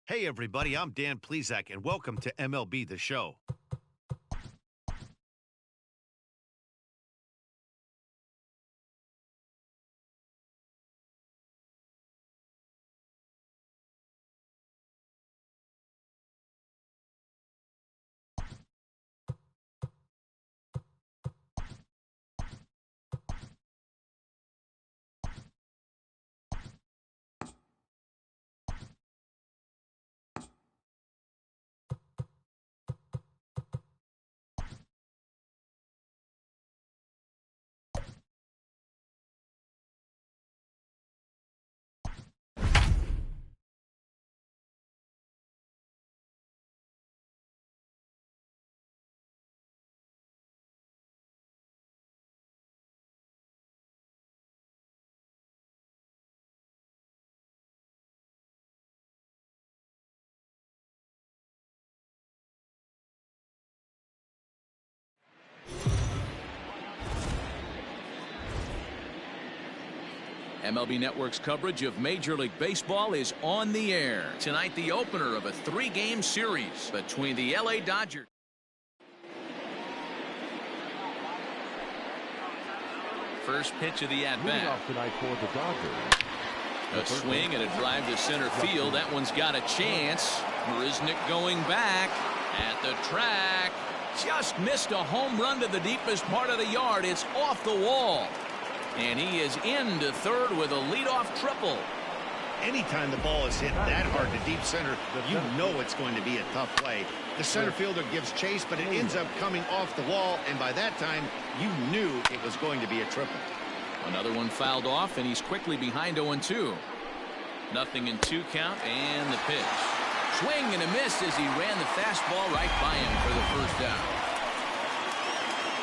Hey, everybody, I'm Dan Plezak, and welcome to MLB The Show. MLB Network's coverage of Major League Baseball is on the air. Tonight, the opener of a three-game series between the LA Dodgers. First pitch of the at-bat. Tonight for the Dodgers. A swing and a drive to center field. That one's got a chance. Marisnick going back at the track. Just missed a home run to the deepest part of the yard. It's off the wall. And he is into third with a leadoff triple. Anytime the ball is hit that hard to deep center, you know it's going to be a tough play. The center fielder gives chase, but it ends up coming off the wall, and by that time, you knew it was going to be a triple. Another one fouled off, and he's quickly behind 0-2. Nothing in 2 count, and the pitch. Swing and a miss as he ran the fastball right by him for the first down.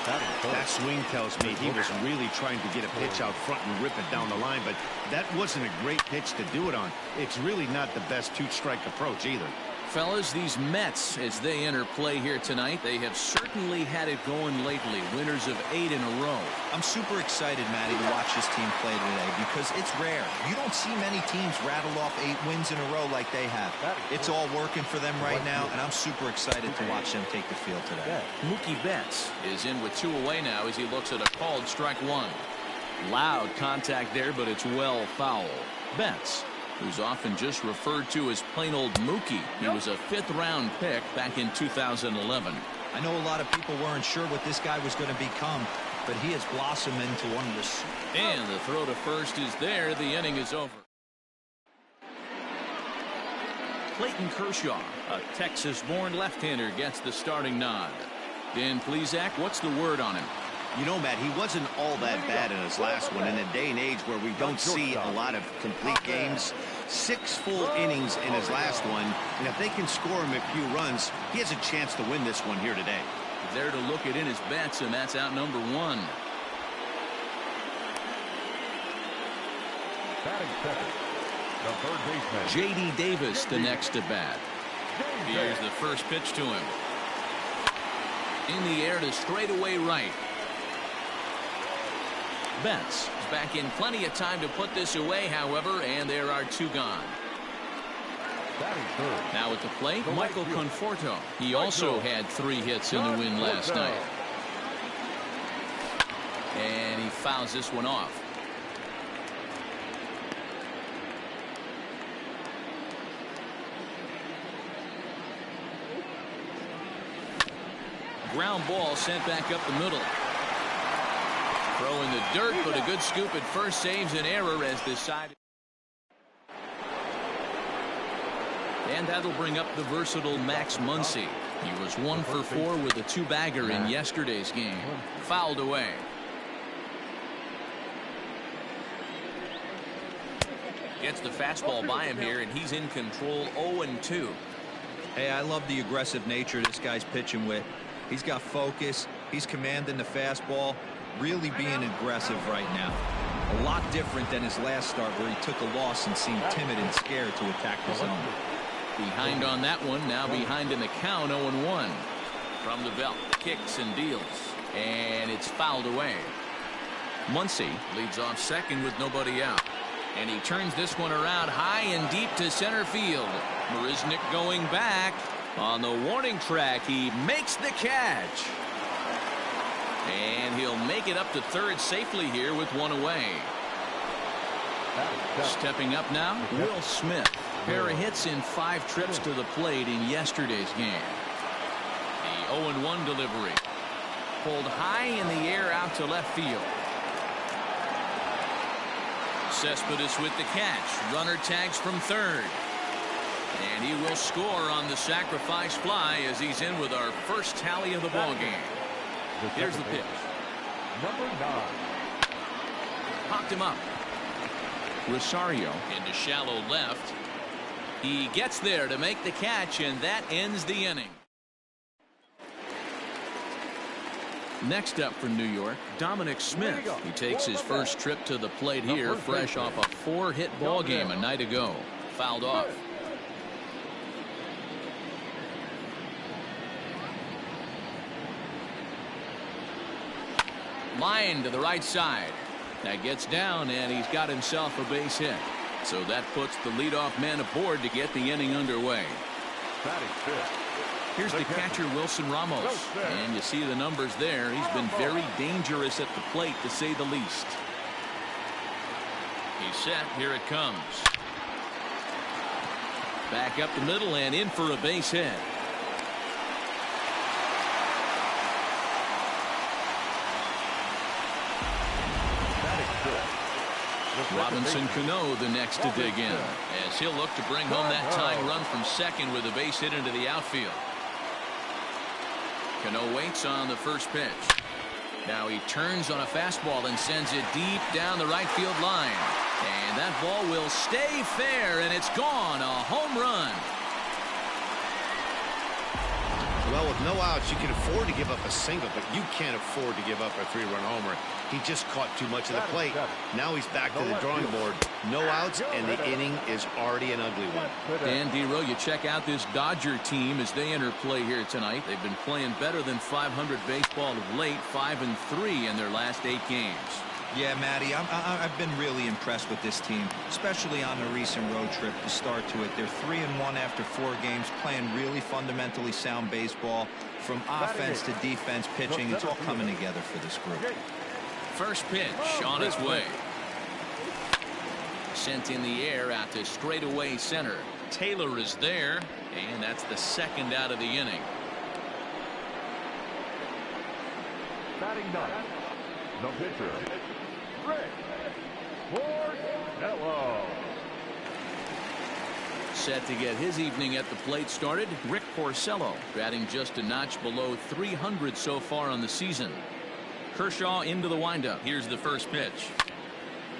That swing tells me he was really trying to get a pitch out front and rip it down the line, but that wasn't a great pitch to do it on. It's really not the best two-strike approach either. Fellas, these Mets, as they enter play here tonight, they have certainly had it going lately. Winners of 8 in a row. I'm super excited, Matty, to watch this team play today because it's rare. You don't see many teams rattle off 8 wins in a row like they have. It's all working for them right now, and I'm super excited to watch them take the field today. Mookie Betts is in with 2 away now as he looks at a called strike 1. Loud contact there, but it's well foul. Betts, who's often just referred to as plain old Mookie. He was a 5th-round pick back in 2011. I know a lot of people weren't sure what this guy was going to become, but he has blossomed into one of the... And the throw to first is there. The inning is over. Clayton Kershaw, a Texas-born left-hander, gets the starting nod. Dan Plezak, what's the word on him? You know, Matt, he wasn't all that bad in his last one. In a day and age where we don't see a lot of complete games, 6 full innings in his last one, and if they can score him a few runs, he has a chance to win this one here today. There to look at in his bets, and that's out number 1. Batting second, the third baseman. J.D. Davis, the next to bat. Here's the first pitch to him. In the air to straightaway right. Betts is back in plenty of time to put this away, however, and there are 2 gone. Now at the plate, Michael Conforto. He also had 3 hits in the win last night. And he fouls this one off. Ground ball sent back up the middle. Throw in the dirt, but a good scoop at first saves an error as decided. And that'll bring up the versatile Max Muncy. He was 1 for 4 with a 2-bagger in yesterday's game. Fouled away. Gets the fastball by him here, and he's in control. 0-2. Hey, I love the aggressive nature this guy's pitching with. He's got focus. He's commanding the fastball. Really being aggressive right now. A lot different than his last start where he took a loss and seemed timid and scared to attack the zone. Behind on that one, now behind in the count. 0-1. From the belt, kicks and deals, and it's fouled away. Muncy leads off second with nobody out. And he turns this one around high and deep to center field. Marisnick going back. On the warning track, he makes the catch. And he'll make it up to third safely here with one away. Stepping up now, Will Smith. Pair of hits in 5 trips to the plate in yesterday's game. The 0-1 delivery. Pulled high in the air out to left field. Cespedes with the catch. Runner tags from third. And he will score on the sacrifice fly as he's in with our first tally of the ball game. Here's the pitch. Number 9. Popped him up. Rosario into shallow left. He gets there to make the catch, and that ends the inning. Next up for New York, Dominic Smith. He takes his first trip to the plate here, fresh off a 4-hit ball game a night ago. Fouled off. Line to the right side. That gets down, and he's got himself a base hit. So that puts the leadoff man aboard to get the inning underway. Here's the catcher, Wilson Ramos. And you see the numbers there. He's been very dangerous at the plate, to say the least. He's set. Here it comes. Back up the middle and in for a base hit. Robinson Cano the next to dig in, as he'll look to bring home that tying run from second with a base hit into the outfield. Cano waits on the first pitch. Now he turns on a fastball and sends it deep down the right field line. And that ball will stay fair, and it's gone. A home run. Well, with no outs, you can afford to give up a single, but you can't afford to give up a 3-run homer. He just caught too much of the plate. Now he's back to the drawing board. No outs, and the inning is already an ugly one. Dan Dero, you check out this Dodger team as they enter play here tonight. They've been playing better than .500 baseball of late, 5-3 in their last 8 games. Yeah, Matty, I've been really impressed with this team, especially on the recent road trip to start to it. They're 3-1 after 4 games, playing really fundamentally sound baseball. From offense to defense, pitching, it's all coming together for this group. First pitch on its way. Sent in the air out to straightaway center. Taylor is there, and that's the second out of the inning. Batting 9. The pitcher, Rick Porcello. Set to get his evening at the plate started, Rick Porcello, batting just a notch below 300 so far on the season. Kershaw into the windup. Here's the first pitch.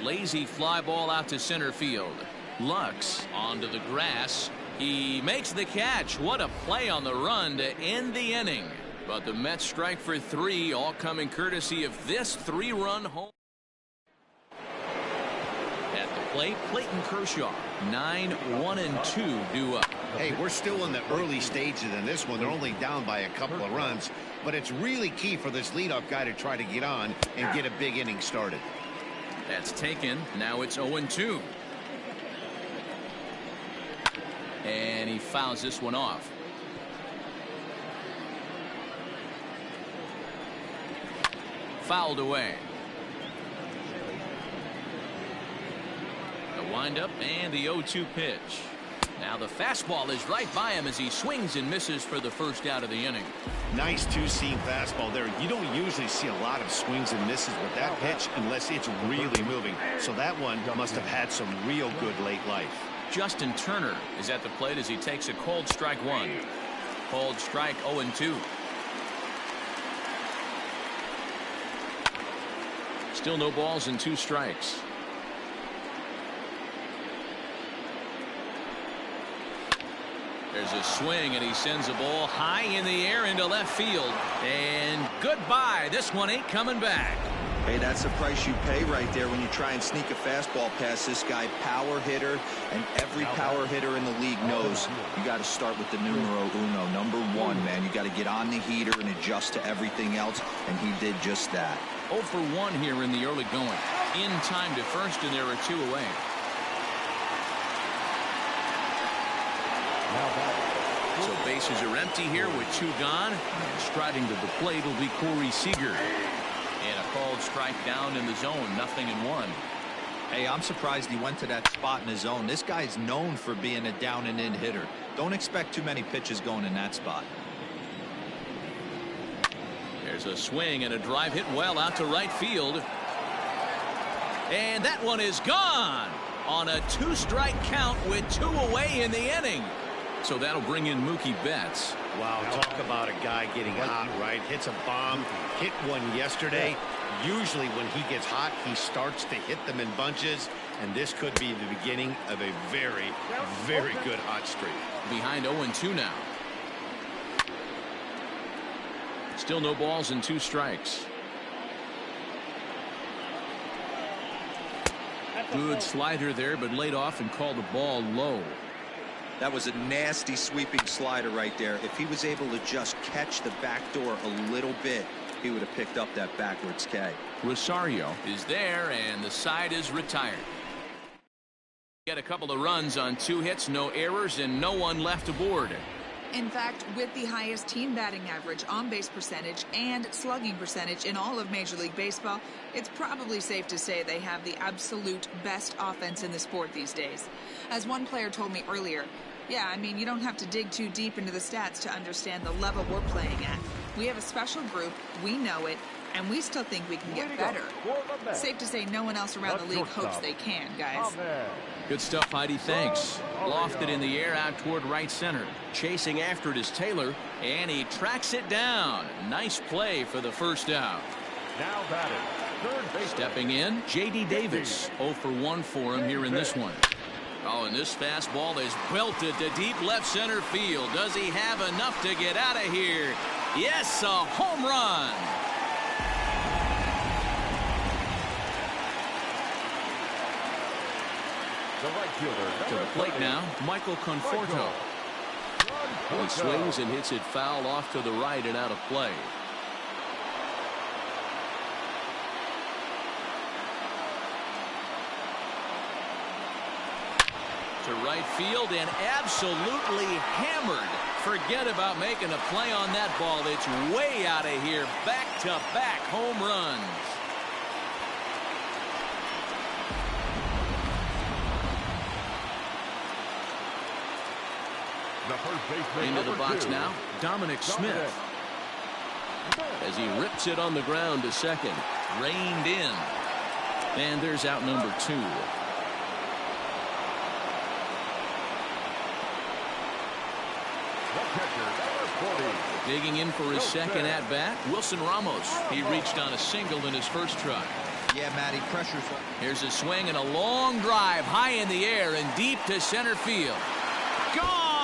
Lazy fly ball out to center field. Lux onto the grass. He makes the catch. What a play on the run to end the inning. But the Mets strike for 3, all coming courtesy of this 3-run home. At the plate, Clayton Kershaw. 9-1-2 due up. Hey, we're still in the early stages in this one. They're only down by a couple of runs, but it's really key for this leadoff guy to try to get on and get a big inning started. That's taken. Now it's 0-2. And he fouls this one off. Fouled away. The windup and the 0-2 pitch. Now the fastball is right by him as he swings and misses for the first out of the inning. Nice two-seam fastball there. You don't usually see a lot of swings and misses with that pitch unless it's really moving. So that one must have had some real good late life. Justin Turner is at the plate as he takes a cold strike 1. Cold strike 0-2. Still no balls and 2 strikes. There's a swing, and he sends a ball high in the air into left field. And goodbye. This one ain't coming back. Hey, that's the price you pay right there when you try and sneak a fastball past this guy. Power hitter, and every power hitter in the league knows you got to start with the numero uno, number 1, man. You got to get on the heater and adjust to everything else, and he did just that. 0 for 1 here in the early going. In time to first, and there are 2 away. Now batting. So bases are empty here with 2 gone. And striding to the plate will be Corey Seager. And a called strike down in the zone. 0-1. Hey, I'm surprised he went to that spot in his zone. This guy's known for being a down and in hitter. Don't expect too many pitches going in that spot. There's a swing and a drive hit well out to right field. And that one is gone on a 2-strike count with 2 away in the inning. So that'll bring in Mookie Betts. Wow, talk about a guy getting hot, right? Hits a bomb, hit one yesterday. Usually when he gets hot, he starts to hit them in bunches, and this could be the beginning of a very, very good hot streak. Behind 0-2 now. Still no balls and 2 strikes. Good slider there, but laid off and called the ball low. That was a nasty sweeping slider right there. If he was able to just catch the back door a little bit, he would have picked up that backwards K. Rosario is there, and the side is retired. Get a couple of runs on 2 hits, no errors, and no one left aboard. In fact, with the highest team batting average, on-base percentage, and slugging percentage in all of Major League Baseball, it's probably safe to say they have the absolute best offense in the sport these days. As one player told me earlier, yeah, I mean, you don't have to dig too deep into the stats to understand the level we're playing at. We have a special group, we know it, and we still think we can get better. Safe to say no one else around the league hopes they can, guys. Good stuff, Heidi. Thanks. Lofted in the air out toward right center. Chasing after it is Taylor, and he tracks it down. Nice play for the first out. Now batting. Third base. Stepping in, J.D. Davis. 0 for 1 for him here in this one. Oh, and this fastball is belted to deep left center field. Does he have enough to get out of here? Yes, a home run. The right fielder. To the plate now, Michael Conforto. He swings and hits it foul off to the right and out of play. To right field and absolutely hammered. Forget about making a play on that ball. It's way out of here. Back-to-back home runs. Into the box now, Dominic Smith. As he rips it on the ground to second. Reined in. And there's out number 2. Digging in for his second at-bat, Wilson Ramos. He reached on a single in his first try. Yeah, Matty, pressure's on. Here's a swing and a long drive high in the air and deep to center field. Gone!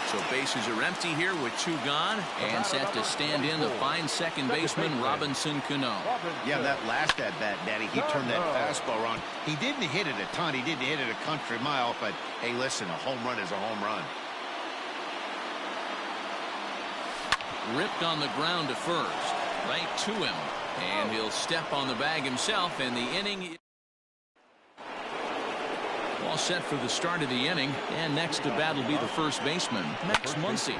So bases are empty here with 2 gone, and set to stand in the fine second baseman Robinson Cano. Yeah, that last at-bat, Daddy, he turned that fastball around. He didn't hit it a ton. He didn't hit it a country mile, but hey, listen, a home run is a home run. Ripped on the ground to first, right to him, and he'll step on the bag himself, and the inning. All set for the start of the inning, and next to bat will be the first baseman, Max Muncy.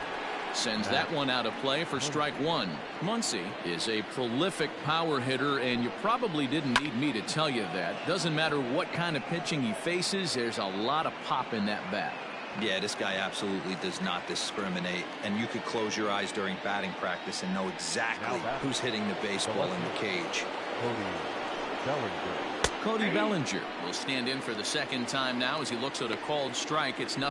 Sends that one out of play for strike 1. Muncy is a prolific power hitter, and you probably didn't need me to tell you that. Doesn't matter what kind of pitching he faces, there's a lot of pop in that bat. Yeah, this guy absolutely does not discriminate, and you could close your eyes during batting practice and know exactly who's hitting the baseball in the cage. Cody Bellinger will stand in for the second time now as he looks at a called strike. It's nothing.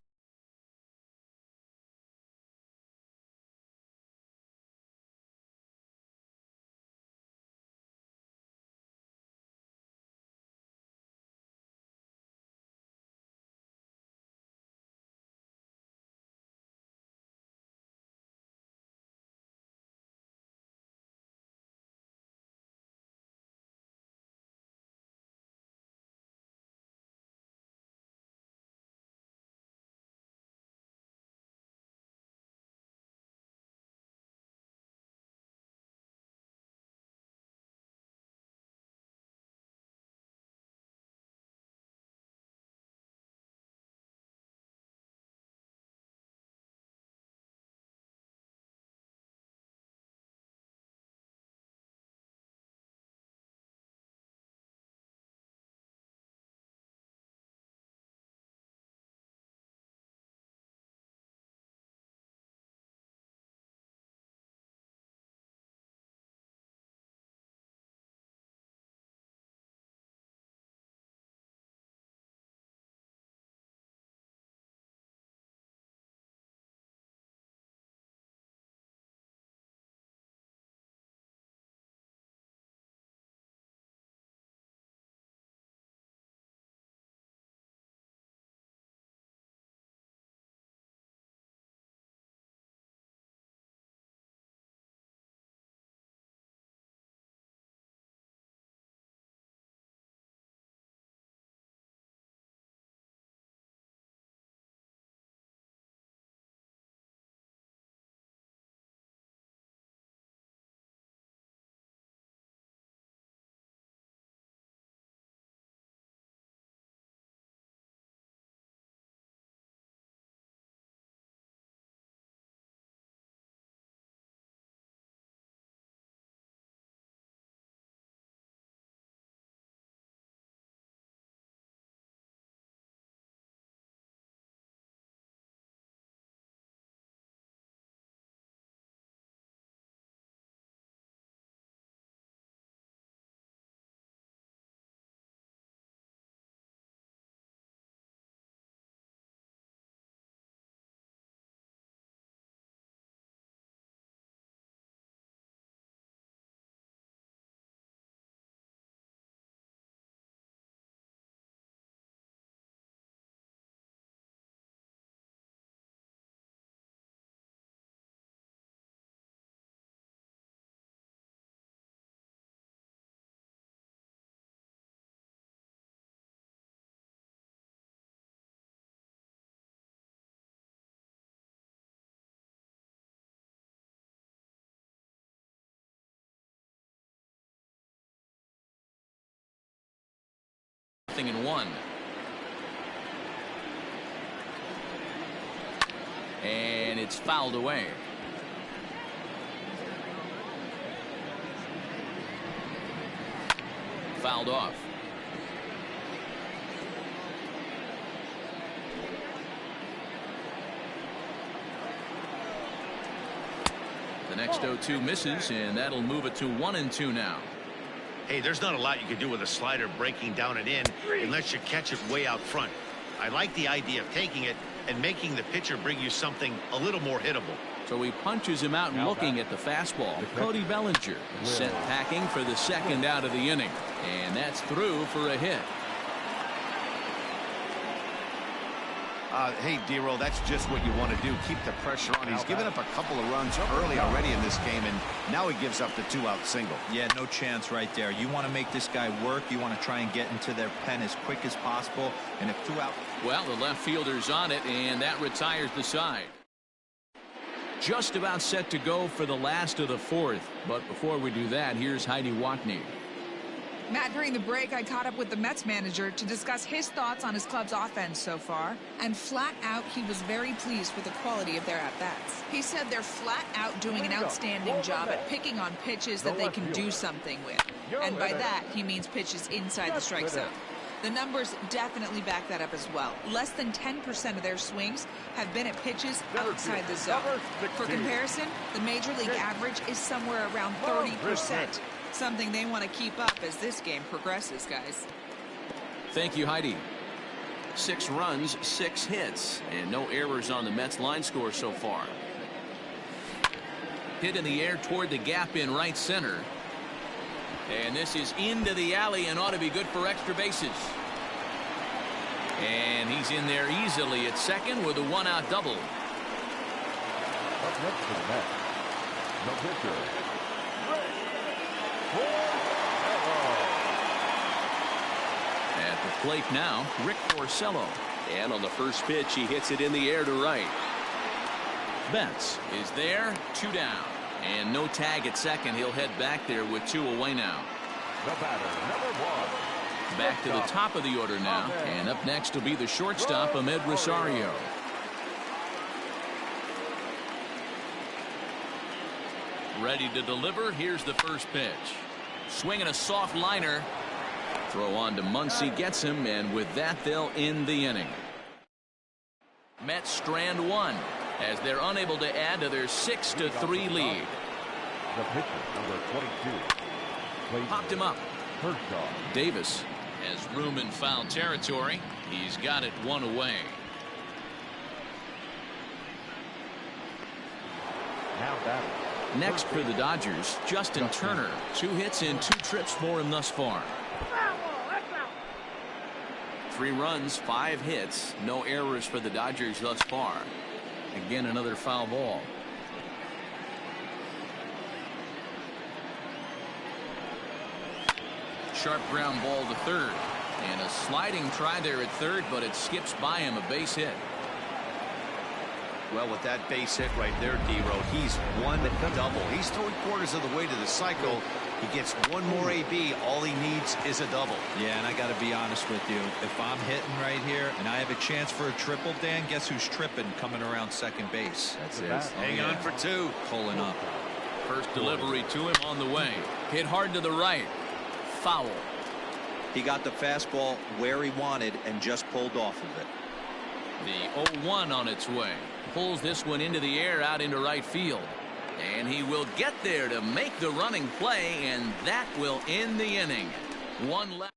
0-1. And it's fouled away. Fouled off. The next 0-2 misses, and that'll move it to 1-2 now. Hey, there's not a lot you can do with a slider breaking down and in unless you catch it way out front. I like the idea of taking it and making the pitcher bring you something a little more hittable. So he punches him out and looking at the fastball. Cody Bellinger sent packing for the second out of the inning. And that's through for a hit. Hey, D-Roll, that's just what you want to do. Keep the pressure on. He's given up a couple of runs early already in this game, and now he gives up the 2-out single. Yeah, no chance right there. You want to make this guy work. You want to try and get into their pen as quick as possible. And if 2 out. Well, the left fielder's on it, and that retires the side. Just about set to go for the last of the 4th. But before we do that, here's Heidi Watney. Matt, during the break, I caught up with the Mets manager to discuss his thoughts on his club's offense so far. And flat out, he was very pleased with the quality of their at-bats. He said they're flat out doing an outstanding job at picking on pitches that they can do something with. And by that, he means pitches inside the strike zone. The numbers definitely back that up as well. Less than 10% of their swings have been at pitches outside the zone. For comparison, the Major League average is somewhere around 30%. Something they want to keep up as this game progresses, guys. Thank you, Heidi. 6 runs, 6 hits, and no errors on the Mets line score so far. Hit in the air toward the gap in right center. And this is into the alley and ought to be good for extra bases. And he's in there easily at second with a 1-out double. Up next to the Mets, the pitcher, at the plate now, Rick Porcello. And on the first pitch, he hits it in the air to right. Betts is there, 2 down. And no tag at second. He'll head back there with 2 away now. the batter, number 1. Back to the top of the order now. And up next will be the shortstop, Ahmed Rosario. Ready to deliver. Here's the first pitch. Swinging a soft liner. Throw on to Muncy, gets him, and with that they'll end the inning. Mets strand 1 as they're unable to add to their 6-3 lead. The pitcher, number 22. Popped him up. Kershaw. Davis has room in foul territory. He's got it 1 away. Now batting. Next for the Dodgers, Justin Turner. 2 hits and 2 trips for him thus far. 3 runs, 5 hits, no errors for the Dodgers thus far. Again, another foul ball. Sharp ground ball to third. And a sliding try there at third, but it skips by him, a base hit. Well, with that base hit right there, D-Row, he's 1 double. He's 3/4 of the way to the cycle. He gets 1 more AB. All he needs is a double. Yeah, and I got to be honest with you. If I'm hitting right here and I have a chance for a triple, Dan, guess who's tripping coming around second base? That's it. Hang on for 2. Pulling up. First delivery to him on the way. Hit hard to the right. Foul. He got the fastball where he wanted and just pulled off of it. The 0-1 on its way. Pulls this one into the air out into right field. And he will get there to make the running play, and that will end the inning. 1 left.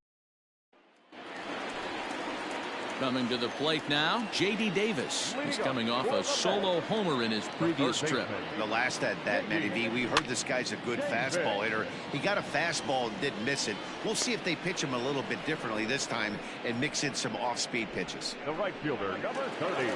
Coming to the plate now, J.D. Davis. He's coming off a solo homer in his previous trip. The last at bat, Matty V, we heard this guy's a good fastball hitter. He got a fastball and didn't miss it. We'll see if they pitch him a little bit differently this time and mix in some off-speed pitches. The right fielder, number 30.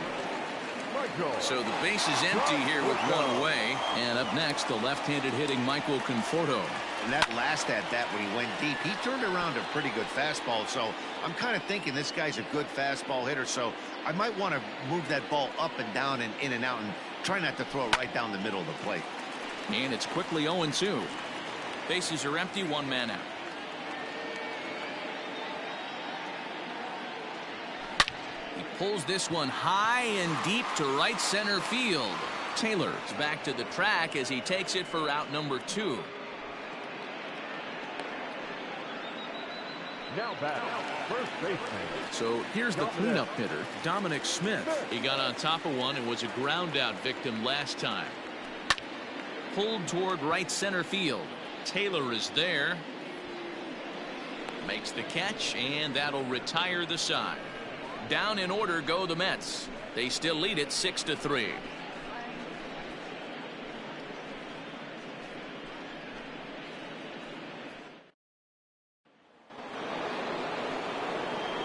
So the base is empty here with 1 away. And up next, the left-handed hitting Michael Conforto. And that last at bat when he went deep, he turned around a pretty good fastball. So I'm kind of thinking this guy's a good fastball hitter. So I might want to move that ball up and down and in and out and try not to throw it right down the middle of the plate. And it's quickly 0-2. Bases are empty, 1 man out. He pulls this one high and deep to right center field. Taylor's back to the track as he takes it for out number 2. Now batting, first baseman. So here's the cleanup hitter, Dominic Smith. He got on top of one and was a ground out victim last time. Pulled toward right center field. Taylor is there. Makes the catch, and that'll retire the side. Down in order go the Mets. They still lead it 6-3.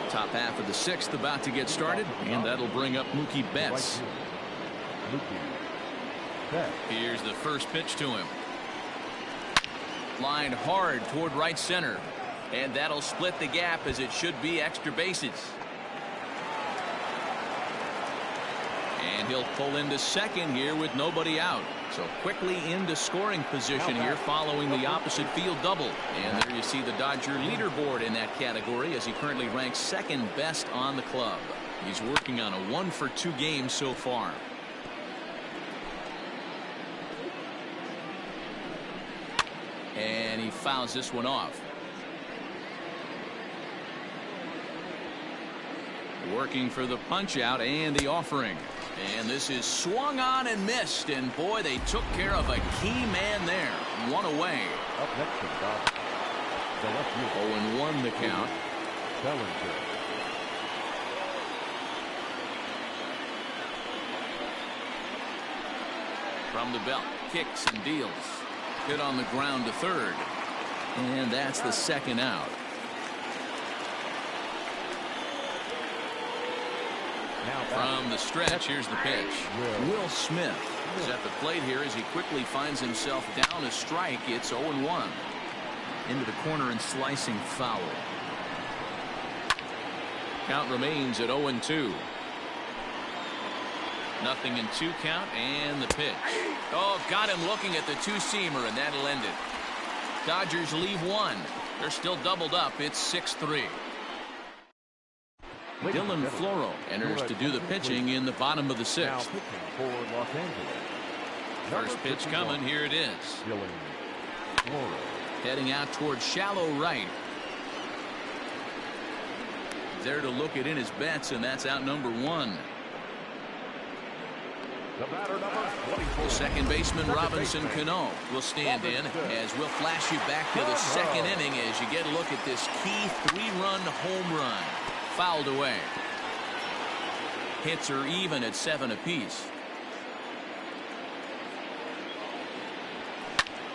Top half of the 6th about to get started, and that'll bring up Mookie Betts. Here's the first pitch to him. Lined hard toward right center, and that'll split the gap as it should be extra bases. And he'll pull into second here with nobody out. So quickly into scoring position here following the opposite field double. And there you see the Dodger leaderboard in that category as he currently ranks second best on the club. He's working on a 1-for-2 game so far. And he fouls this one off. Working for the punch out and the offering. And this is swung on and missed. And boy, they took care of a key man there. One away. Up next to the left field. 0-1 the count. Bellinger. From the belt, kicks and deals. Hit on the ground to third. And that's the second out. From the stretch, here's the pitch. Will Smith is at the plate here as he quickly finds himself down a strike. It's 0-1. Into the corner and slicing foul. Count remains at 0-2. 0-2 count, and the pitch. Oh, got him looking at the two-seamer, and that'll end it. Dodgers leave one. They're still doubled up. It's 6-3. Dylan Floro enters to do the pitching in the bottom of the 6th. First pitch coming. Here it is. Heading out towards shallow right. There to look it in his bets, and that's out number 1. The second baseman Robinson Cano will stand in as we'll flash you back to the second inning as you get a look at this key 3-run home run. Fouled away. Hits are even at 7 apiece.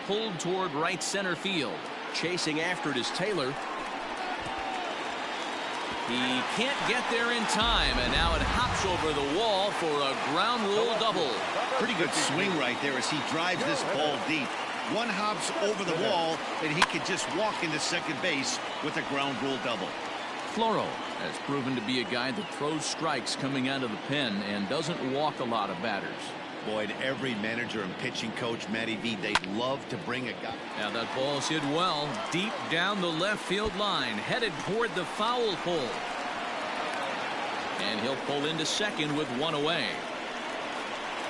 Pulled toward right center field. Chasing after it is Taylor. He can't get there in time, and now it hops over the wall for a ground rule double. Pretty good swing right there as he drives this ball deep. One hops over the wall, and he could just walk into second base with a ground rule double. Floro has proven to be a guy that throws strikes coming out of the pen and doesn't walk a lot of batters. Boyd, every manager and pitching coach, Matty V, they'd love to bring a guy. Now that ball's hit well, deep down the left field line, headed toward the foul pole. And he'll pull into second with one away.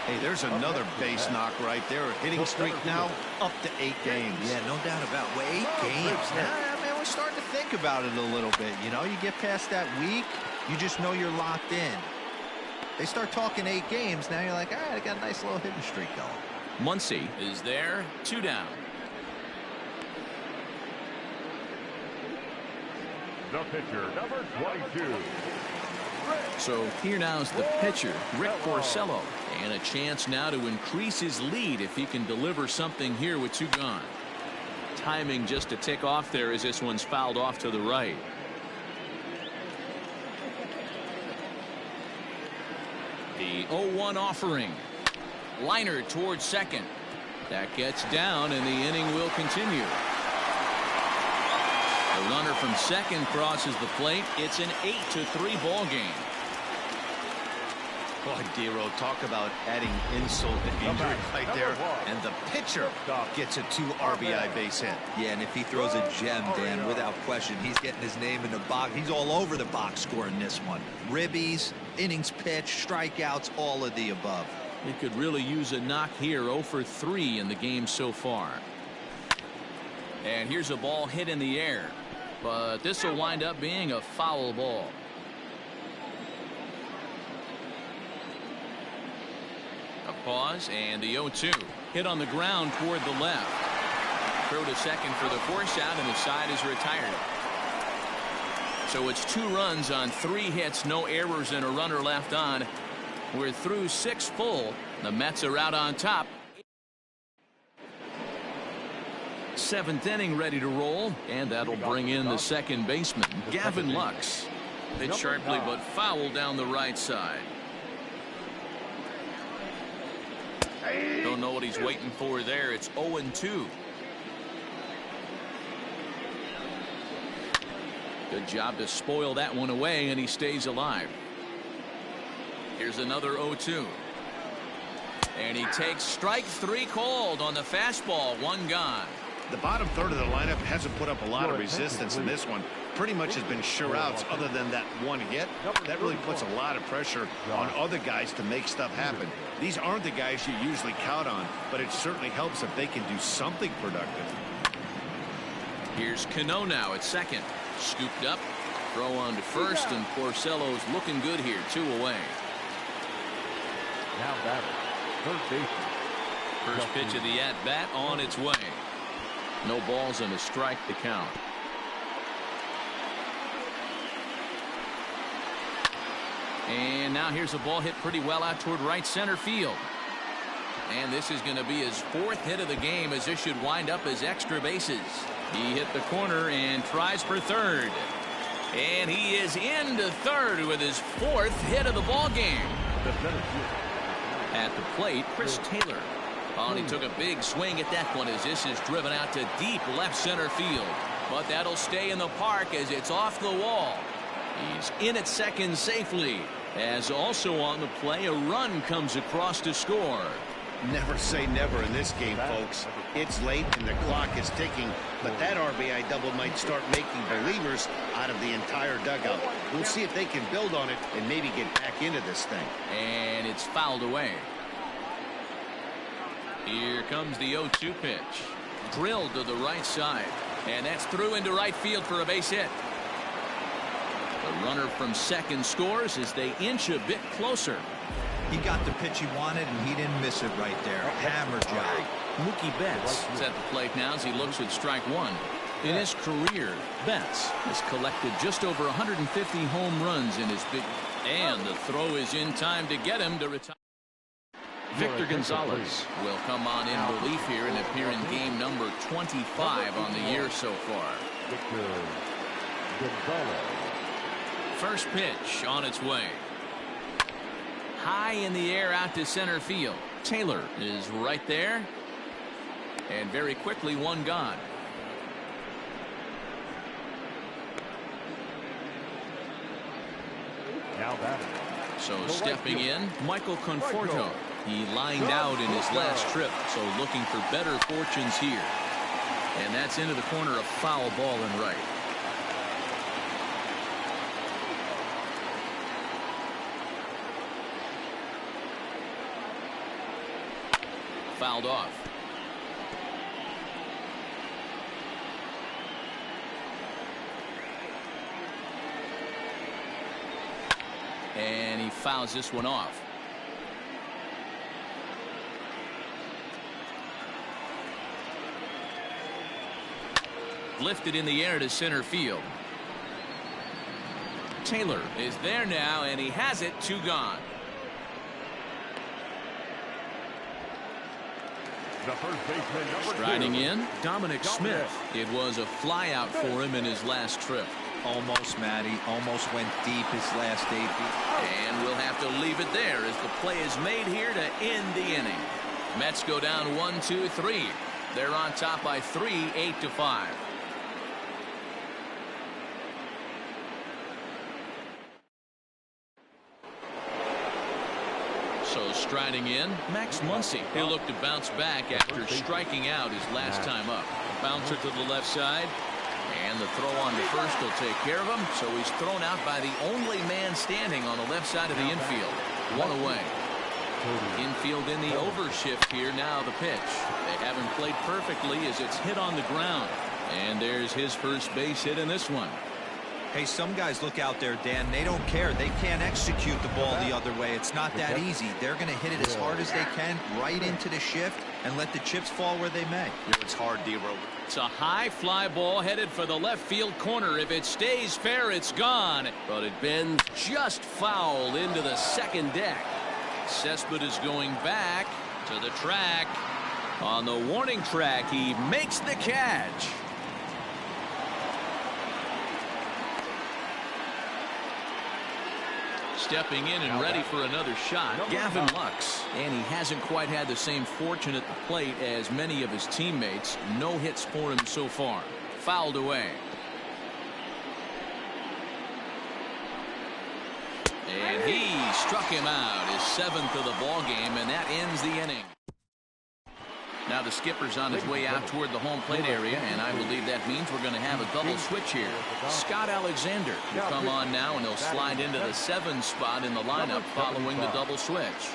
Hey, there's another base knock right there. Hitting streak now up to 8 games. Yeah, no doubt about it. Well, 8 games. Now, man, we're starting to think about it a little bit. You know, you get past that week, you just know you're locked in. They start talking 8 games, now you're like, all right, I got a nice little hitting streak going. Muncy is there, 2 down. The pitcher, number 22. So here now's the pitcher, Rick Porcello, and a chance now to increase his lead if he can deliver something here with 2 gone. Timing just to tick off there as this one's fouled off to the right. The 0-1 offering. Liner towards second. That gets down, and the inning will continue. The runner from second crosses the plate. It's an 8-3 ball game. Boy, Dero, talk about adding insult to injury right there. And the pitcher gets a 2 RBI base hit. Yeah, and if he throws a gem, Dan, without question, he's getting his name in the box. He's all over the box scoring this one. Ribbies, innings pitched, strikeouts, all of the above. He could really use a knock here. 0 for 3 in the game so far. And here's a ball hit in the air. But this will wind up being a foul ball. A pause and the 0-2. Hit on the ground toward the left. Throw to second for the force out, and the side is retired. So it's 2 runs on 3 hits, no errors, and a runner left on. We're through 6 full. The Mets are out on top. 7th inning ready to roll, and that'll bring in the second baseman, Gavin Lux. Hit sharply but foul down the right side. Don't know what he's waiting for there. It's 0-2. Good job to spoil that one away, and he stays alive. Here's another 0-2. And he takes strike 3 called on the fastball. 1 gone. The bottom third of the lineup hasn't put up a lot of resistance in this one. Pretty much has been sure outs other than that 1 hit. That really puts a lot of pressure on other guys to make stuff happen. These aren't the guys you usually count on, but it certainly helps if they can do something productive. Here's Cano now at second. Scooped up. Throw on to first, and Porcello's looking good here. 2 away. Now batter, third baseman. First pitch of the at-bat on its way. No balls and a strike to count. And now here's a ball hit pretty well out toward right center field. And this is going to be his 4th hit of the game, as this should wind up as extra bases. He hit the corner and tries for third. And he is into third with his 4th hit of the ball game. At the plate, Chris Taylor. Oh, and he took a big swing at that one as this is driven out to deep left center field. But that'll stay in the park as it's off the wall. He's in at second safely. As also on the play, a run comes across to score. Never say never in this game, folks. It's late and the clock is ticking, but that RBI double might start making believers out of the entire dugout. We'll see if they can build on it and maybe get back into this thing. And it's fouled away. Here comes the 0-2 pitch. Drilled to the right side. And that's through into right field for a base hit. The runner from second scores as they inch a bit closer. He got the pitch he wanted, and he didn't miss it right there. Hammer job. Mookie Betts is at the plate now as he looks at strike 1. In his career, Betts has collected just over 150 home runs in his big. And the throw is in time to get him to retire. Victor Gonzalez will come on in relief here and appear in game number 25 on the year so far. First pitch on its way. High in the air out to center field. Taylor is right there. And very quickly, 1 gone. Now batter. So stepping in, Michael Conforto. He lined out in his last trip, so looking for better fortunes here. And that's into the corner, a foul ball and right. Fouled off. And he fouls this one off. Lifted in the air to center field. Taylor is there now, and he has it. 2 gone. The first baseman, Striding in, Dominic Smith. It was a flyout for him in his last trip. Almost, Matty. Almost went deep his last 8 feet. And we'll have to leave it there as the play is made here to end the inning. Mets go down 1-2-3. They're on top by 3, 8-5. striding in, Max Muncy. He'll look to bounce back after striking out his last time up. Bouncer to the left side. And the throw on to first will take care of him. So he's thrown out by the only man standing on the left side of the infield. One away. Infield in the overshift here. Now the pitch. They haven't played perfectly as it's hit on the ground. And there's his first base hit in this one. Hey, some guys look out there, Dan. They don't care. They can't execute the ball the other way. It's not that easy. They're going to hit it as hard as they can right into the shift and let the chips fall where they may. It's hard, D-Row. It's a high fly ball headed for the left field corner. If it stays fair, it's gone. But it bends just foul into the second deck. Cespedes going back to the track. On the warning track, he makes the catch. Stepping in and ready for another shot, Gavin Lux. And he hasn't quite had the same fortune at the plate as many of his teammates. No hits for him so far. Fouled away. And he struck him out, his 7th of the ball game, and that ends the inning. Now the skipper's on his way out toward the home plate area, and I believe that means we're going to have a double switch here. Scott Alexander will come on now, and he'll slide into the 7 spot in the lineup following the double switch.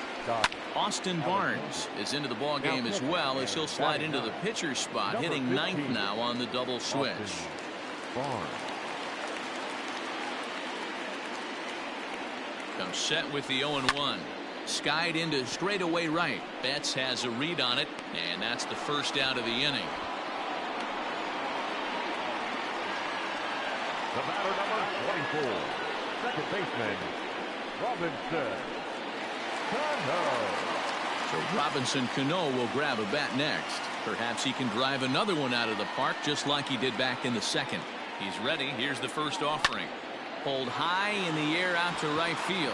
Austin Barnes is into the ball game as well, as he'll slide into the pitcher spot, hitting 9th now on the double switch. Comes set with the 0-1. Skied into straightaway right. Betts has a read on it, and that's the first out of the inning. The batter number 24, second baseman, Robinson Cano. So Robinson Cano will grab a bat next. Perhaps he can drive another one out of the park just like he did back in the second. He's ready. Here's the first offering. Pulled high in the air out to right field.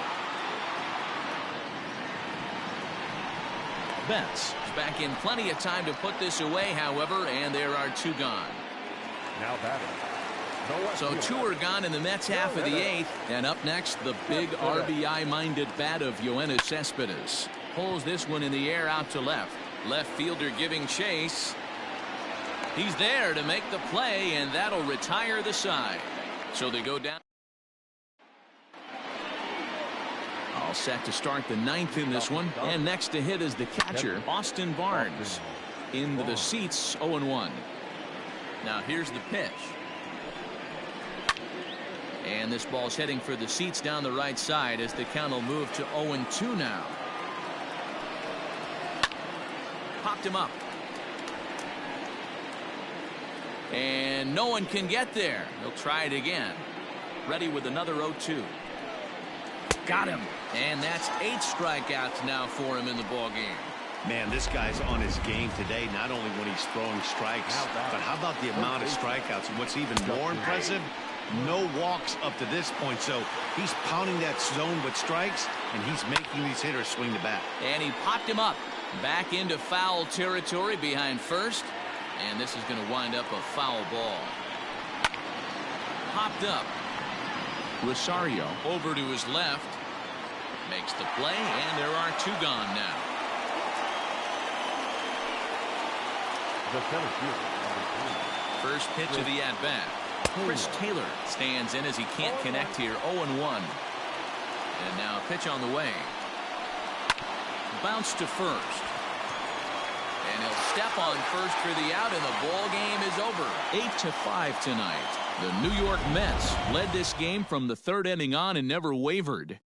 Betts is back in plenty of time to put this away, however, and there are 2 gone. Now batting. So 2 are gone in the Mets half of the 8th, and up next the big RBI-minded bat of Yoenis Cespedes. Pulls this one in the air out to left. Left fielder giving chase. He's there to make the play, and that'll retire the side. So they go down. All set to start the 9th in this one, and next to hit is the catcher, Austin Barnes. Into the seats, 0-1. Now here's the pitch. And this ball's heading for the seats down the right side as the count will move to 0-2 now. Popped him up. And no one can get there. He'll try it again. Ready with another 0-2. Got him. And that's 8 strikeouts now for him in the ball game. Man, this guy's on his game today, not only when he's throwing strikes, but how about the amount of strikeouts? And what's even more impressive, no walks up to this point. So he's pounding that zone with strikes, and he's making these hitters swing the bat. And he popped him up back into foul territory behind first. And this is going to wind up a foul ball. Popped up. Rosario over to his left. Makes the play, and there are 2 gone now. First pitch of the at-bat. Chris Taylor stands in as he can't connect here. 0-1. And now a pitch on the way. Bounce to first. And he'll step on first for the out, and the ball game is over. 8-5 tonight. The New York Mets led this game from the 3rd inning on and never wavered.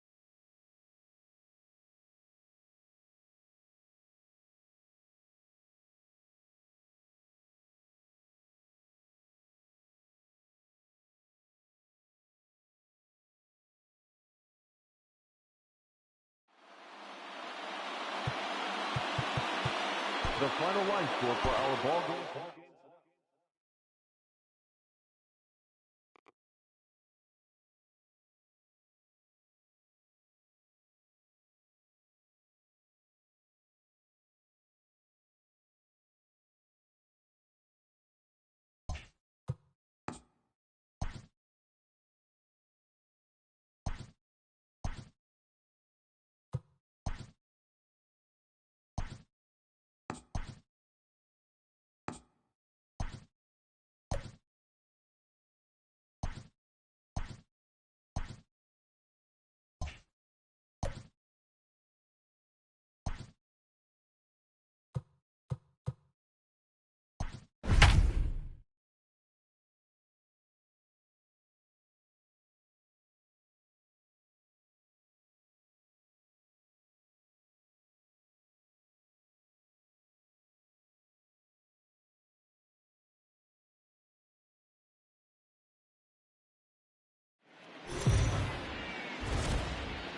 The final line score for our ball game.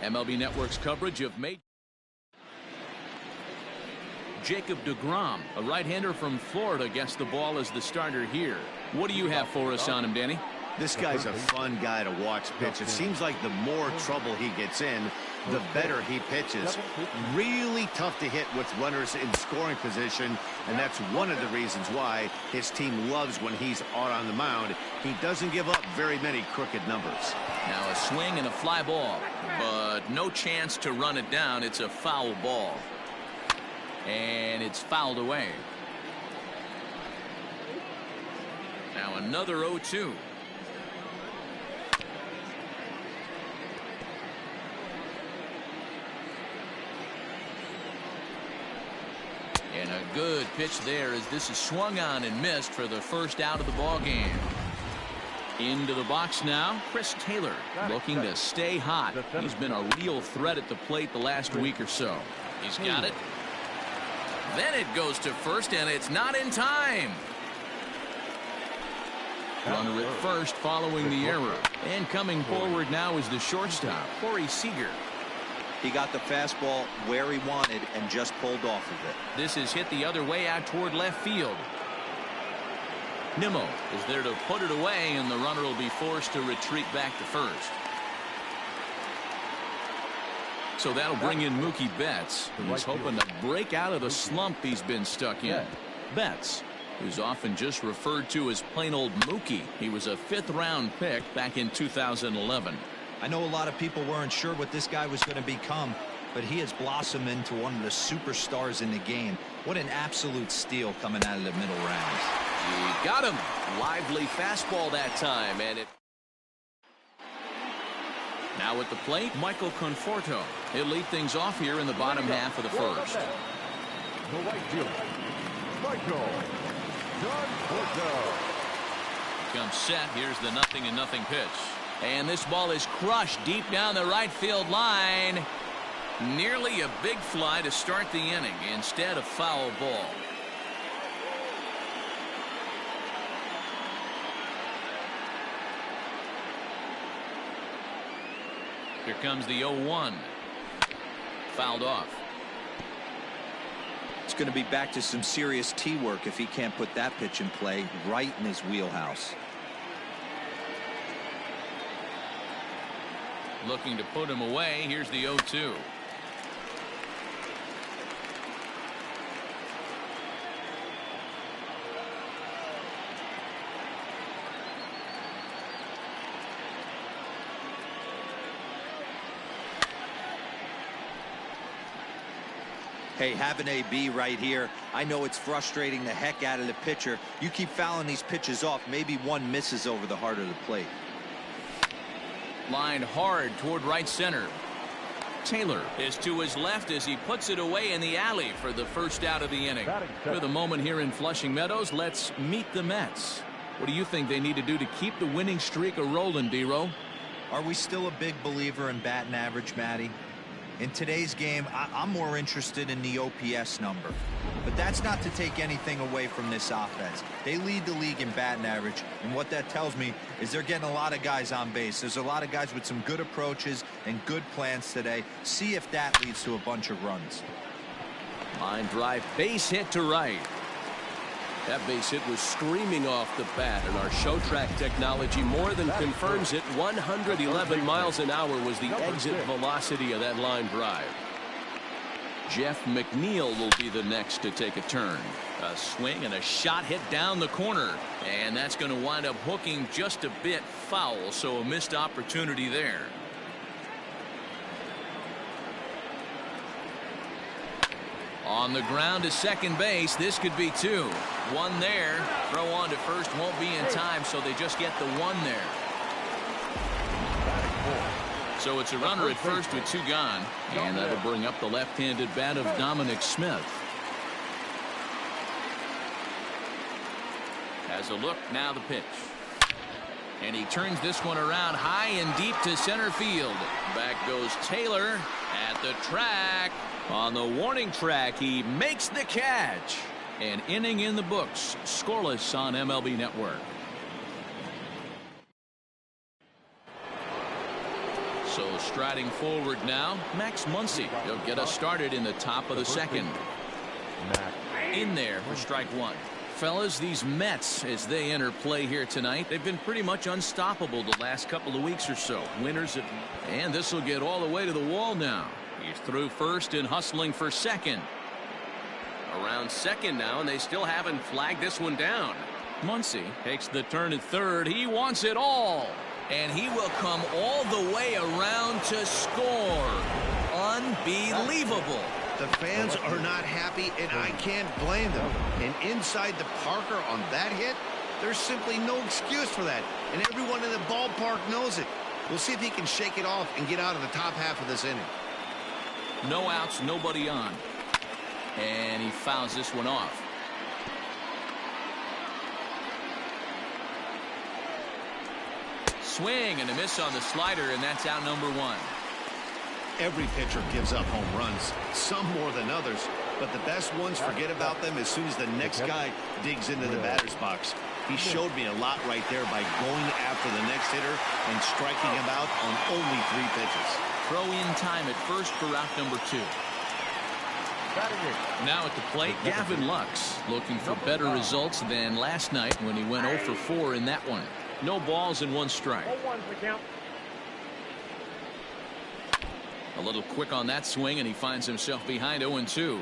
MLB Network's coverage of Jacob deGrom, a right-hander from Florida, gets the ball as the starter here. What do you have for us on him, Danny? This guy's a fun guy to watch pitch. It seems like the more trouble he gets in, the better he pitches. Really tough to hit with runners in scoring position, and that's one of the reasons why his team loves when he's out on the mound. He doesn't give up very many crooked numbers. Now a swing and a fly ball, but no chance to run it down. It's a foul ball. And it's fouled away. Now another 0-2. And a good pitch there as this is swung on and missed for the first out of the ball game. Into the box now, Chris Taylor looking to stay hot. He's been a real threat at the plate the last week or so. He's got it. Then it goes to first, and it's not in time. Runner at first following the error. And coming forward now is the shortstop, Corey Seager. He got the fastball where he wanted and just pulled off of it. This is hit the other way out toward left field. Nimmo is there to put it away, and the runner will be forced to retreat back to first. So that'll bring in Mookie Betts, who's hoping to break out of the slump he's been stuck in. Betts, who's often just referred to as plain old Mookie. He was a 5th-round pick back in 2011. I know a lot of people weren't sure what this guy was going to become, but he has blossomed into one of the superstars in the game. What an absolute steal coming out of the middle rounds. He got him. Lively fastball that time, and it. Now at the plate, Michael Conforto. He'll lead things off here in the bottom half of the first. The right fielder, Michael Conforto. Comes set. Here's the 0-0 pitch. And this ball is crushed deep down the right field line. Nearly a big fly to start the inning. Instead, a foul ball. Here comes the 0-1. Fouled off. It's going to be back to some serious tee work if he can't put that pitch in play right in his wheelhouse. Looking to put him away. Here's the 0-2. Hey, have an AB right here. I know it's frustrating the heck out of the pitcher. You keep fouling these pitches off, maybe one misses over the heart of the plate. Lined hard toward right center. Taylor is to his left as he puts it away in the alley for the first out of the inning. With a moment here in Flushing Meadows, let's meet the Mets. What do you think they need to do to keep the winning streak a-rolling, D-Row? Are we still a big believer in batting average, Matty? In today's game, I'm more interested in the OPS number. But that's not to take anything away from this offense. They lead the league in batting average, and what that tells me is they're getting a lot of guys on base. There's a lot of guys with some good approaches and good plans today. See if that leads to a bunch of runs. Line drive, base hit to right. That base hit was screaming off the bat, and our show track technology more than confirms it. 111 miles an hour was the exit velocity of that line drive. Jeff McNeil will be the next to take a turn. A swing and a shot hit down the corner, and that's going to wind up hooking just a bit foul, so a missed opportunity there. On the ground to second base. This could be two. One there. Throw on to first won't be in time, so they just get the one there. So it's a runner at first with two gone, and that'll bring up the left-handed bat of Dominic Smith. Has a look, now the pitch. And he turns this one around high and deep to center field. Back goes Taylor at the track. On the warning track, he makes the catch. An inning in the books, scoreless on MLB Network. So Striding forward now, Max Muncy. He'll get us started in the top of the second. In there for strike one. Fellas, these Mets, as they enter play here tonight, they've been pretty much unstoppable the last couple of weeks or so. Winners, and this will get all the way to the wall now. He's through first and hustling for second. Around second now, and they still haven't flagged this one down. Muncy takes the turn at third. He wants it all. And he will come all the way around to score. Unbelievable. The fans are not happy, and I can't blame them. And inside the Parker on that hit, there's simply no excuse for that. And everyone in the ballpark knows it. We'll see if he can shake it off and get out of the top half of this inning. No outs, nobody on. And he fouls this one off. Swing and a miss on the slider, and that's out number one. Every pitcher gives up home runs, some more than others, but the best ones forget about them as soon as the next guy digs into the batter's box. He showed me a lot right there by going after the next hitter and striking him out on only 3 pitches. Throw in time at first for out number 2. Now at the plate, Gavin Lux looking for better results than last night when he went 0 for 4 in that one. No balls and 1 strike. A little quick on that swing, and he finds himself behind 0-2.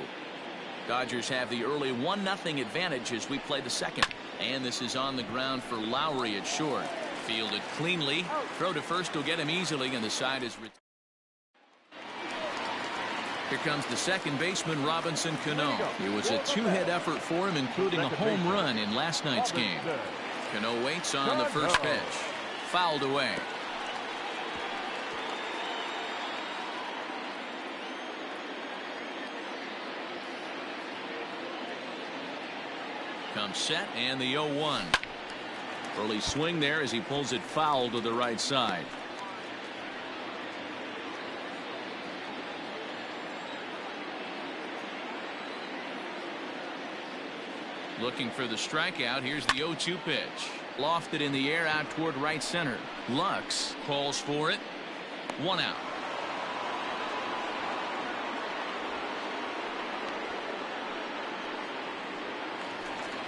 Dodgers have the early 1-0 advantage as we play the second. And this is on the ground for Lowry at short. Fielded cleanly. Throw to first will get him easily, and the side is retired. Here comes the second baseman, Robinson Cano. It was a 2-hit effort for him, including a home run in last night's game. Cano waits on the first pitch. Fouled away. Comes set and the 0-1. Early swing there as he pulls it foul to the right side. Looking for the strikeout. Here's the 0-2 pitch. Lofted in the air out toward right center. Lux calls for it. 1 out.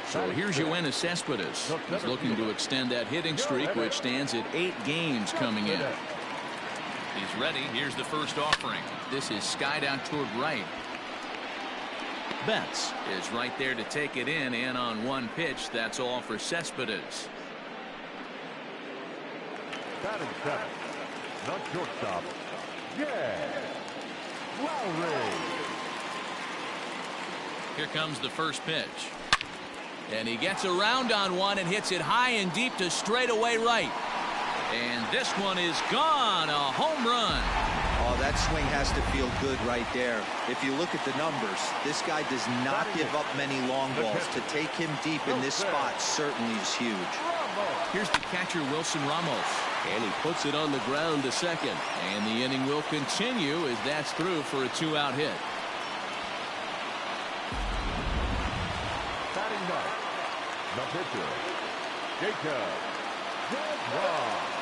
So here's Yoenis Cespedes. He's looking to extend that hitting streak, which stands at 8 games coming in. He's ready. Here's the first offering. This is skied out toward right. Betts is right there to take it in, and on 1 pitch, that's all for Cespedes. Batting 7, the shortstop, Lowry. Here comes the first pitch. And he gets around on one and hits it high and deep to straightaway right. And this one is gone. A home run. Oh, that swing has to feel good right there. If you look at the numbers, this guy does not give up many long balls. To take him deep in this spot certainly is huge. Here's the catcher, Wilson Ramos. And he puts it on the ground to second. And the inning will continue as that's through for a 2-out hit. Batting 9, the pitcher, Jacob DeGrom.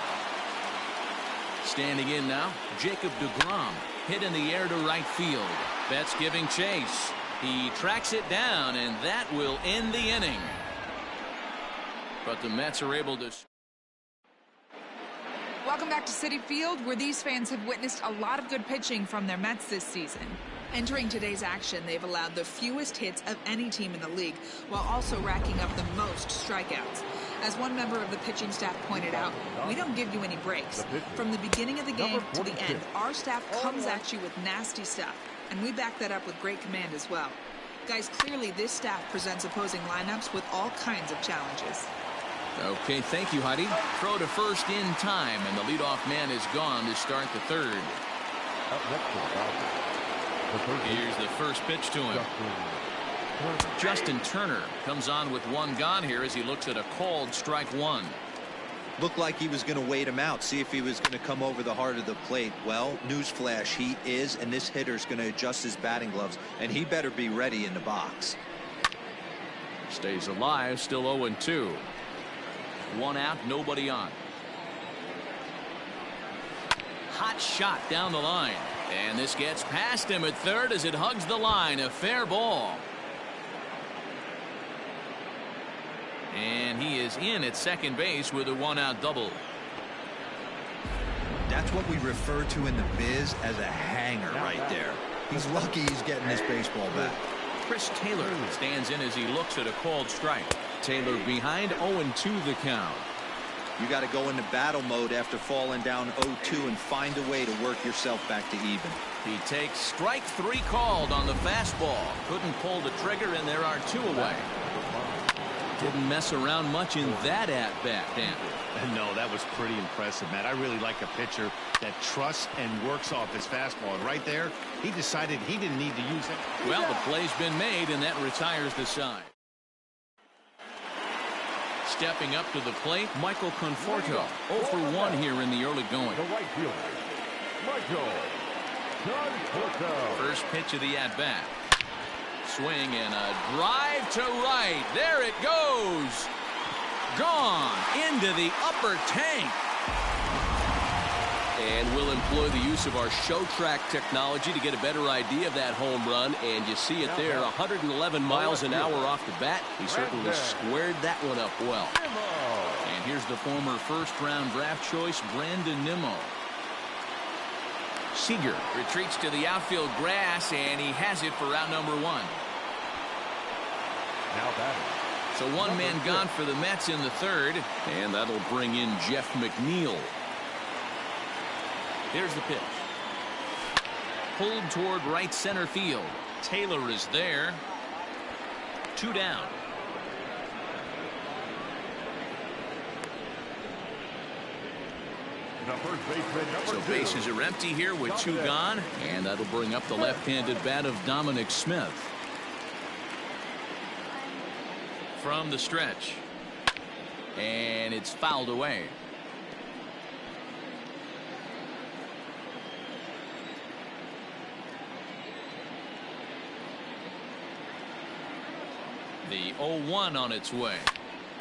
Standing in now, Jacob DeGrom. Hit in the air to right field. Betts giving chase. He tracks it down, and that will end the inning. But the Mets are able to... Welcome back to Citi Field, where these fans have witnessed a lot of good pitching from their Mets this season. Entering today's action, they've allowed the fewest hits of any team in the league, while also racking up the most strikeouts. As one member of the pitching staff pointed out, we don't give you any breaks. From the beginning of the game to the end, our staff comes at you with nasty stuff, and we back that up with great command as well. Guys, clearly this staff presents opposing lineups with all kinds of challenges. Okay, thank you, Heidi. Throw to first in time, and the leadoff man is gone to start the third. Here's the first pitch to him. Justin Turner comes on with 1 gone here as he looks at a called strike 1. Looked like he was going to wait him out, see if he was going to come over the heart of the plate. Well, newsflash, he is, and this hitter's going to adjust his batting gloves, and he better be ready in the box. Stays alive, still 0-2. 1 out, nobody on. hot shot down the line. And this gets past him at third as it hugs the line. A fair ball. And he is in at second base with a one-out double. That's what we refer to in the biz as a hanger right there. He's lucky he's getting this baseball back. Chris Taylor stands in as he looks at a called strike. Taylor behind 0-2 the count. You got to go into battle mode after falling down 0-2 and find a way to work yourself back to even. He takes strike three called on the fastball. Couldn't pull the trigger, and there are two away. Didn't mess around much in that at-bat, Dan. No, that was pretty impressive, Matt. I really like a pitcher that trusts and works off his fastball. And right there, he decided he didn't need to use it. Well, the play's been made, and that retires the side. Stepping up to the plate, Michael Conforto. 0 for 1 here in the early going. The right fielder, Michael Conforto. First pitch of the at-bat. Swing and a drive to right. There it goes. Gone into the upper tank. And we'll employ the use of our show track technology to get a better idea of that home run. And you see it there, 111 miles an hour off the bat. He certainly squared that one up well. And here's the former first-round draft choice, Brandon Nimmo. Seager retreats to the outfield grass, and he has it for round number 1. Now batting. So one man gone for the Mets in the third, and that'll bring in Jeff McNeil. Here's the pitch. Pulled toward right center field. Taylor is there. 2 down. So bases are empty here with 2 gone, and that'll bring up the left-handed bat of Dominic Smith. From the stretch, and it's fouled away. The 0-1 on its way.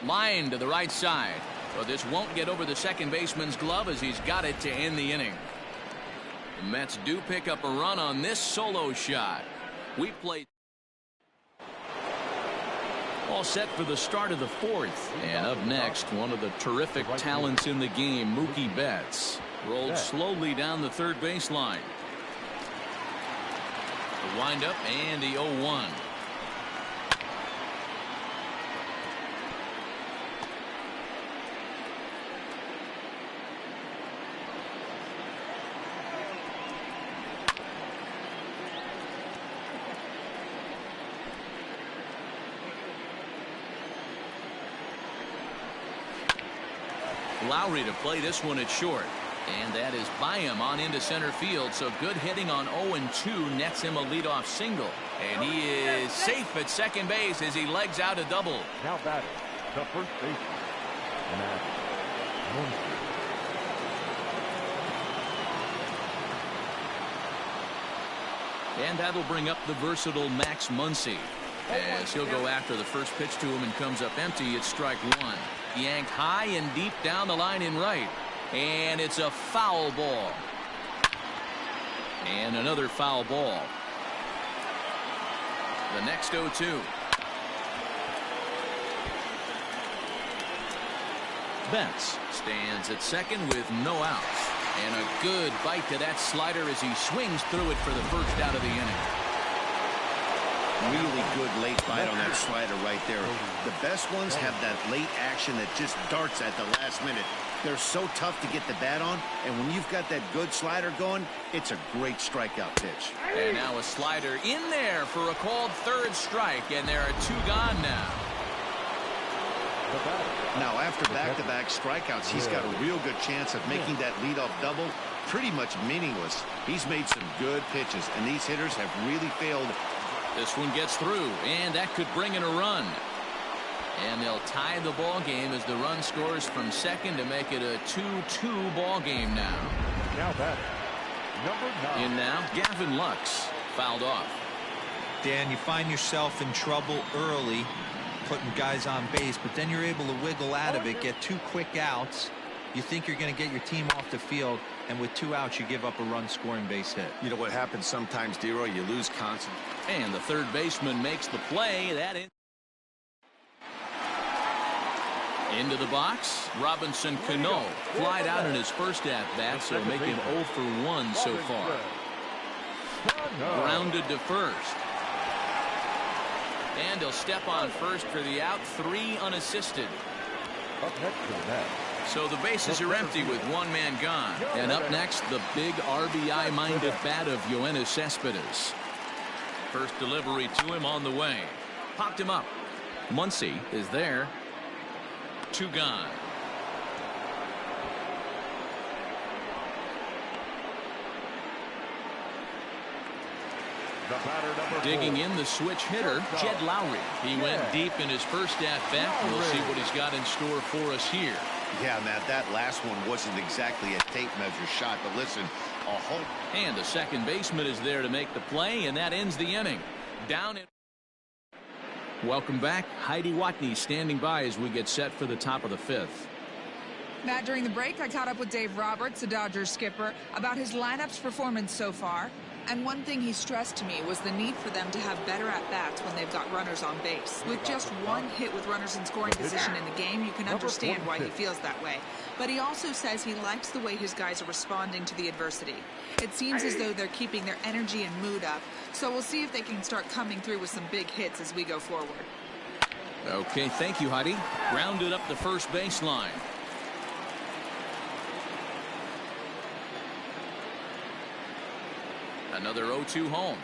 Line to the right side. But this won't get over the second baseman's glove as he's got it to end the inning. The Mets do pick up a run on this solo shot. We played all set for the start of the fourth. And up next, one of the terrific talents in the game, Mookie Betts. Rolled slowly down the third baseline. The windup and the 0-1. Lowry to play this one at short. And that is by him on into center field. So good hitting on 0-2 nets him a leadoff single. And he is safe at second base as he legs out a double. Now batting, the first baseman, Matt Muncy. And that'll bring up the versatile Max Muncy. As he'll go after the first pitch to him and comes up empty, it's strike 1. Yanked high and deep down the line in right. And it's a foul ball. And another foul ball. The next 0-2. Betts stands at second with no outs. And a good bite to that slider as he swings through it for the first out of the inning. Really good late bite on that slider right there. The best ones have that late action that just darts at the last minute. They're so tough to get the bat on, and when you've got that good slider going, it's a great strikeout pitch. And now a slider in there for a called third strike, and there are 2 gone now. Now, after back-to-back strikeouts, he's got a real good chance of making that leadoff double pretty much meaningless. He's made some good pitches, and these hitters have really failed. This one gets through, and that could bring in a run. And they'll tie the ball game as the run scores from second to make it a 2-2 ball game now. Now that number 9. In now, Gavin Lux fouled off. Dan, you find yourself in trouble early, putting guys on base, but then you're able to wiggle out of it, get 2 quick outs, You think you're going to get your team off the field, and with 2 outs, you give up a run-scoring base hit. You know what happens sometimes, D-Roy? You lose concentration. And the third baseman makes the play. Into the box, Robinson Cano flied out in his first at-bat, so making 0 for 1 so far. Grounded to first. And he'll step on first for the out, 3 unassisted. So the bases are empty with 1 man gone. And up next, the big RBI-minded bat of Yoenis Cespedes. First delivery to him on the way. Popped him up. Muncy is there. 2 gone. Digging in the switch hitter, Jed Lowry. He went deep in his first at-bat. We'll see what he's got in store for us here. Yeah, Matt, that last one wasn't exactly a tape measure shot, but listen, a home. And the second baseman is there to make the play, and that ends the inning. Down in. Welcome back. Heidi Watney standing by as we get set for the top of the 5th. Matt, during the break, I caught up with Dave Roberts, the Dodgers skipper, about his lineup's performance so far. And one thing he stressed to me was the need for them to have better at-bats when they've got runners on base. With just 1 hit with runners in scoring position in the game, you can understand why he feels that way. But he also says he likes the way his guys are responding to the adversity. It seems as though they're keeping their energy and mood up. So we'll see if they can start coming through with some big hits as we go forward. Okay, thank you, Heidi. Grounded up the first baseline. Another 0-2 home.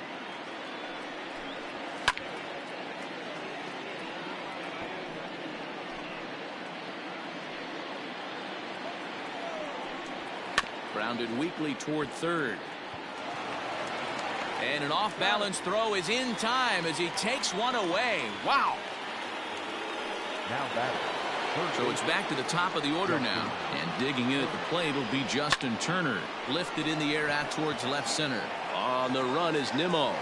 Grounded weakly toward third. And an off-balance throw is in time as he takes one away. Wow. Now batting. So it's back to the top of the order now. And digging in at the plate will be Justin Turner. Lifted in the air out towards left center. On the run is Nimmo.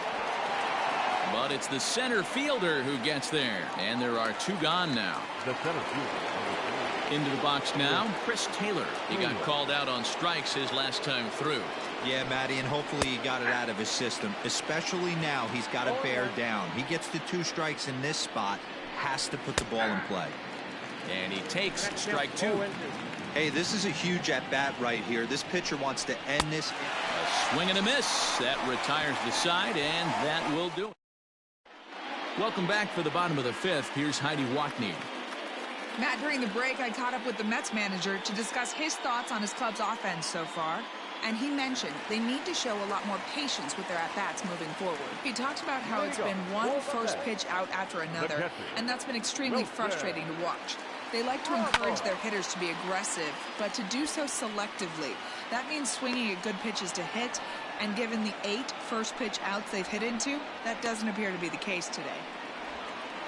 But it's the center fielder who gets there. And there are 2 gone now. The center fielder. Into the box now, Chris Taylor. He got called out on strikes his last time through. Yeah, Matty, and hopefully he got it out of his system. Especially now, he's got to bear down. He gets the 2 strikes in this spot. Has to put the ball in play. And he takes strike 2. Hey, this is a huge at-bat right here. This pitcher wants to end this. A swing and a miss. That retires the side, and that will do it. Welcome back for the bottom of the 5th. Here's Heidi Watney. Matt, during the break, I caught up with the Mets manager to discuss his thoughts on his club's offense so far. And he mentioned they need to show a lot more patience with their at-bats moving forward. He talked about how it's been one first pitch out after another, and that's been extremely frustrating to watch. They like to encourage their hitters to be aggressive, but to do so selectively. That means swinging at good pitches to hit, and given the 8 first pitch outs they've hit into, that doesn't appear to be the case today.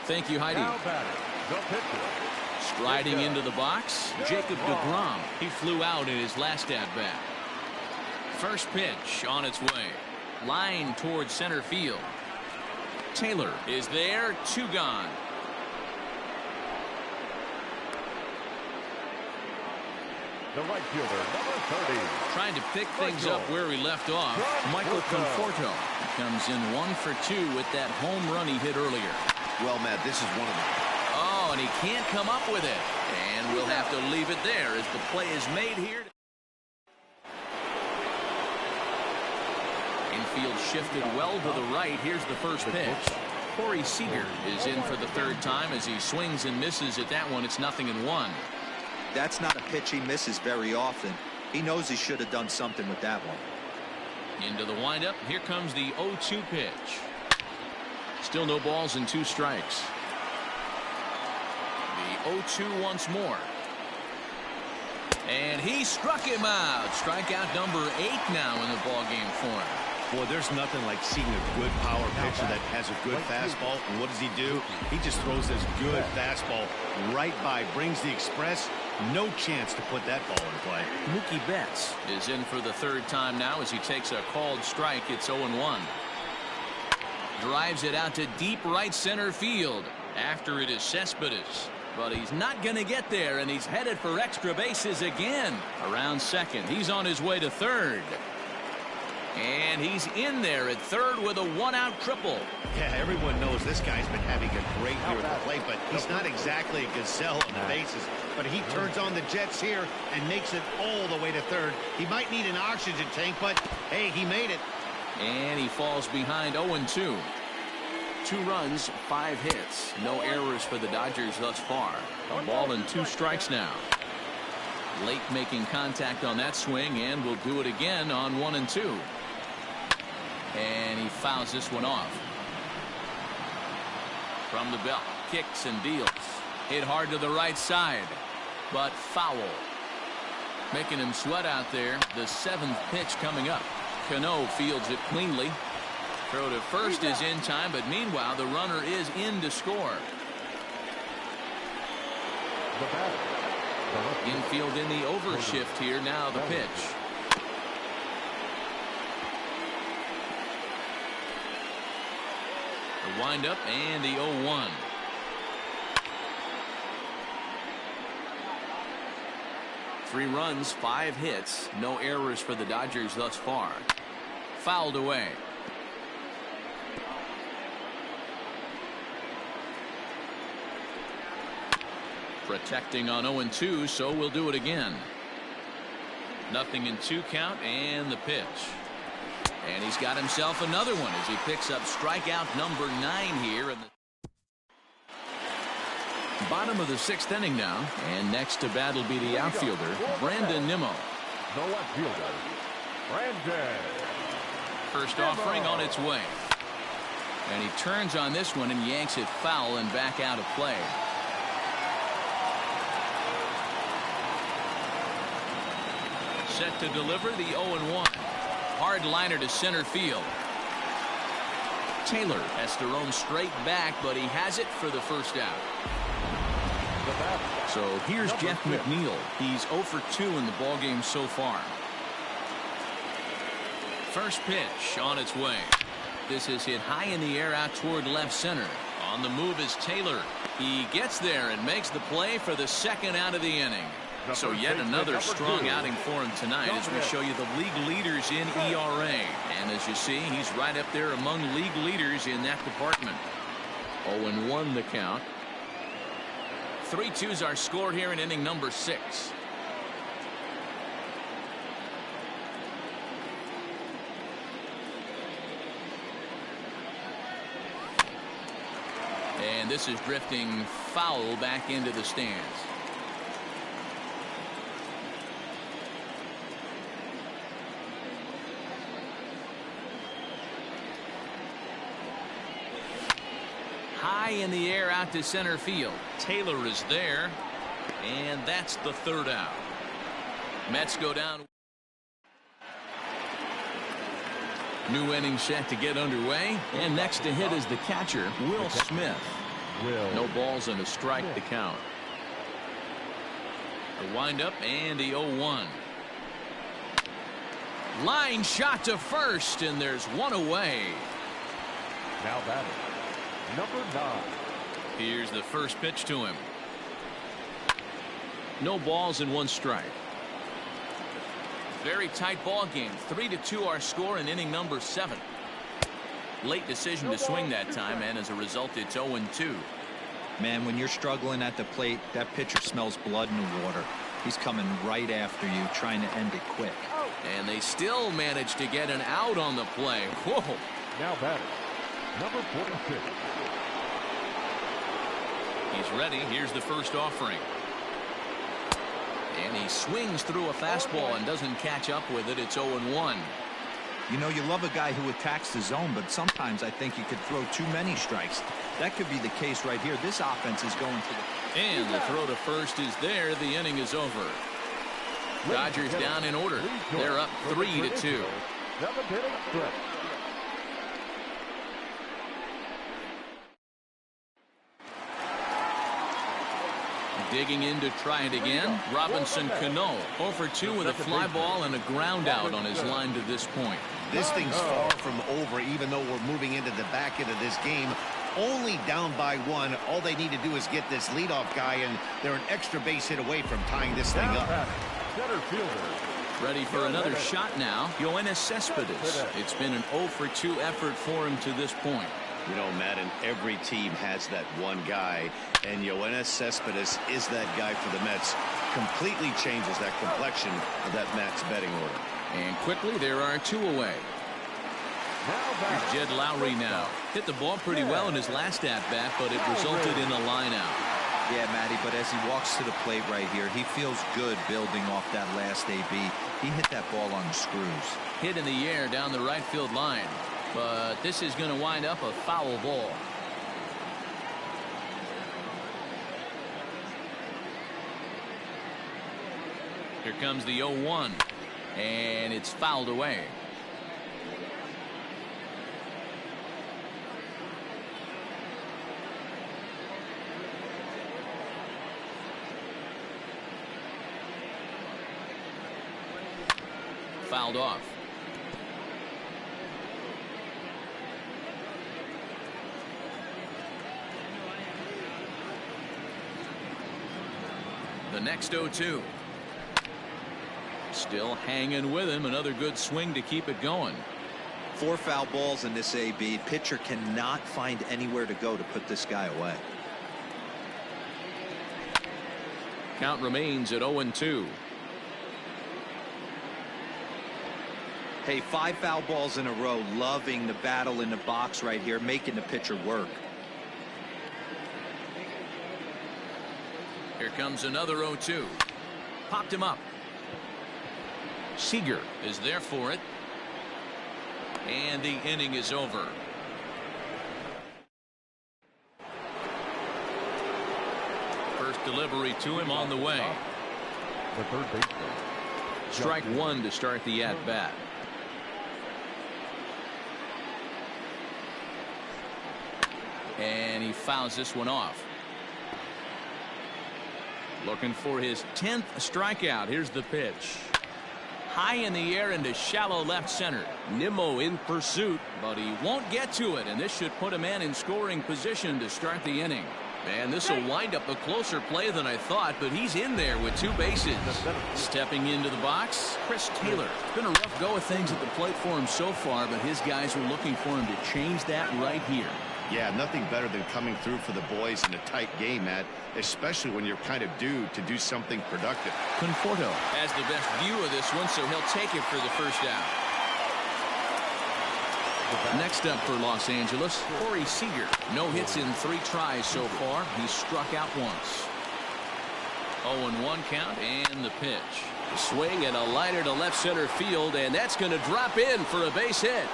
Thank you, Heidi. Striding into the box, Jacob deGrom. He flew out in his last at-bat. First pitch on its way. Line towards center field. Taylor is there. 2 gone. The right fielder, number 30. Trying to pick things up where he left off. Michael Conforto comes in 1 for 2 with that home run he hit earlier. Well, Matt, this is one of them. Oh, and he can't come up with it. And we'll have to leave it there as the play is made here. Infield shifted well to the right. Here's the first pitch. Corey Seager is in for the 3rd time as he swings and misses at that one. It's 0-1. That's not a pitch he misses very often. He knows he should have done something with that one. Into the windup. Here comes the 0-2 pitch. Still no balls and 2 strikes. The 0-2 once more. And he struck him out. Strikeout number 8 now in the ballgame for him. Boy, there's nothing like seeing a good power pitcher that has a good fastball. And what does he do? He just throws this good fastball right by, brings the express. No chance to put that ball in play. Mookie Betts is in for the 3rd time now as he takes a called strike. It's 0-1. Drives it out to deep right center field. After it is Cespedes. But he's not going to get there, and he's headed for extra bases again. Around second. He's on his way to third. And he's in there at third with a one-out triple. Yeah, everyone knows this guy's been having a great year at the plate, but he's not exactly a gazelle on the bases. But he turns on the jets here and makes it all the way to third. He might need an oxygen tank, but hey, he made it. And he falls behind 0-2. 2 runs, 5 hits. No errors for the Dodgers thus far. A ball and 2 strikes now. Late making contact on that swing, and will do it again on 1-2. And he fouls this one off. From the belt, kicks and deals. Hit hard to the right side, but foul. Making him sweat out there. The 7th pitch coming up. Cano fields it cleanly. Throw to first is in time, but meanwhile the runner is in to score. Infield in the overshift here. Now the pitch. The windup and the 0-1. Three runs, 5 hits, no errors for the Dodgers thus far. Fouled away. Protecting on 0-2, so we'll do it again. 0-2 count, and the pitch. And he's got himself another one as he picks up strikeout number 9 here in the bottom of the 6th inning now. And next to bat will be the outfielder, Brandon Nimmo. The left fielder, Brandon. First offering on its way. And he turns on this one and yanks it foul and back out of play. Set to deliver the 0-1. Hard liner to center field. Taylor has to roam straight back, but he has it for the first out. So here's Jeff McNeil. He's 0 for 2 in the ballgame so far. First pitch on its way. This is hit high in the air out toward left center. On the move is Taylor. He gets there and makes the play for the 2nd out of the inning. So yet another strong outing for him tonight as we show you the league leaders in ERA. And as you see, he's right up there among league leaders in that department. 0-1 the count. 3-2s are scored here in inning number 6. And this is drifting foul back into the stands. High in the air out to center field. Taylor is there, and that's the 3rd out. Mets go down. New inning set to get underway, and next to hit is the catcher, Will Smith. No balls and a strike to count. The windup and the 0-1. Line shot to first, and there's one away. Now batting, number 9. Here's the first pitch to him. No balls and 1 strike. Very tight ball game. 3-2 our score in inning number 7. Late decision to swing that time, and as a result it's 0-2. Man, when you're struggling at the plate, that pitcher smells blood in the water. He's coming right after you, trying to end it quick. And they still manage to get an out on the play. Whoa. Now batting, number 46. He's ready. Here's the first offering. And he swings through a fastball and doesn't catch up with it. It's 0-1. You know, you love a guy who attacks the zone, but sometimes I think you could throw too many strikes. That could be the case right here. This offense is going to the... And the throw to first is there. The inning is over. Dodgers down in order. They're up 3-2. Digging in to try it again. Robinson Cano 0 for 2 with a fly ball and a ground out on his line to this point. This thing's far from over, even though we're moving into the back end of this game. only down by 1. All they need to do is get this leadoff guy, and they're an extra base hit away from tying this thing up. Center fielder. Ready for another shot now. Yoenis Cespedes. It's been an 0 for 2 effort for him to this point. You know, Madden, every team has that one guy, and Yoenis Cespedes is that guy for the Mets. Completely changes that complexion of that Mets betting order. And quickly, there are 2 away. Here's Jed Lowry now. Hit the ball pretty well in his last at-bat, but it resulted in a line-out. Yeah, Matty, but as he walks to the plate right here, he feels good building off that last AB. He hit that ball on the screws. Hit in the air down the right field line. But this is going to wind up a foul ball. Here comes the 0-1. And it's fouled away. Fouled off. The next 0-2. Still hanging with him. Another good swing to keep it going. 4 foul balls in this AB. Pitcher cannot find anywhere to go to put this guy away. Count remains at 0-2. Hey, 5 foul balls in a row. Loving the battle in the box right here, making the pitcher work. Here comes another 0-2. Popped him up. Seager is there for it. And the inning is over. First delivery to him on the way. The third baseman. Strike 1 to start the at-bat. And he fouls this one off. Looking for his 10th strikeout. Here's the pitch. High in the air into shallow left center. Nimmo in pursuit, but he won't get to it, and this should put a man in scoring position to start the inning. Man, this will wind up a closer play than I thought, but he's in there with 2 bases. Stepping into the box, Chris Taylor. It's been a rough go of things at the plate for him so far, but his guys are looking for him to change that right here. Yeah, nothing better than coming through for the boys in a tight game, Matt, especially when you're kind of due to do something productive. Conforto has the best view of this one, so he'll take it for the first out. Next up for Los Angeles, Corey Seager. No hits in 3 tries so far. He's struck out once. 0-1 count and the pitch. The swing and a liner to left center field, and that's going to drop in for a base hit.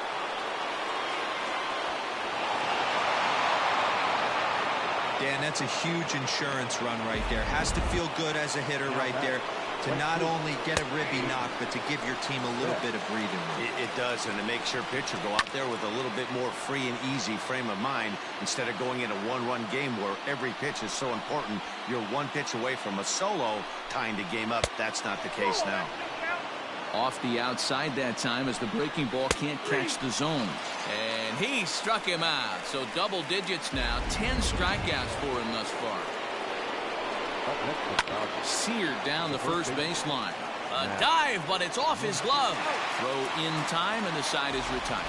Dan, that's a huge insurance run right there. Has to feel good as a hitter right there to not only get a ribby knock, but to give your team a little bit of breathing room. It does, and it makes your pitcher go out there with a little bit more free and easy frame of mind instead of going in a 1-run game where every pitch is so important. You're 1 pitch away from a solo tying the game up. That's not the case now. Off the outside that time as the breaking ball can't catch the zone. And he struck him out. So double digits now. 10 strikeouts for him thus far. Seared down the first baseline. A dive, but it's off his glove. Throw in time, and the side is retired.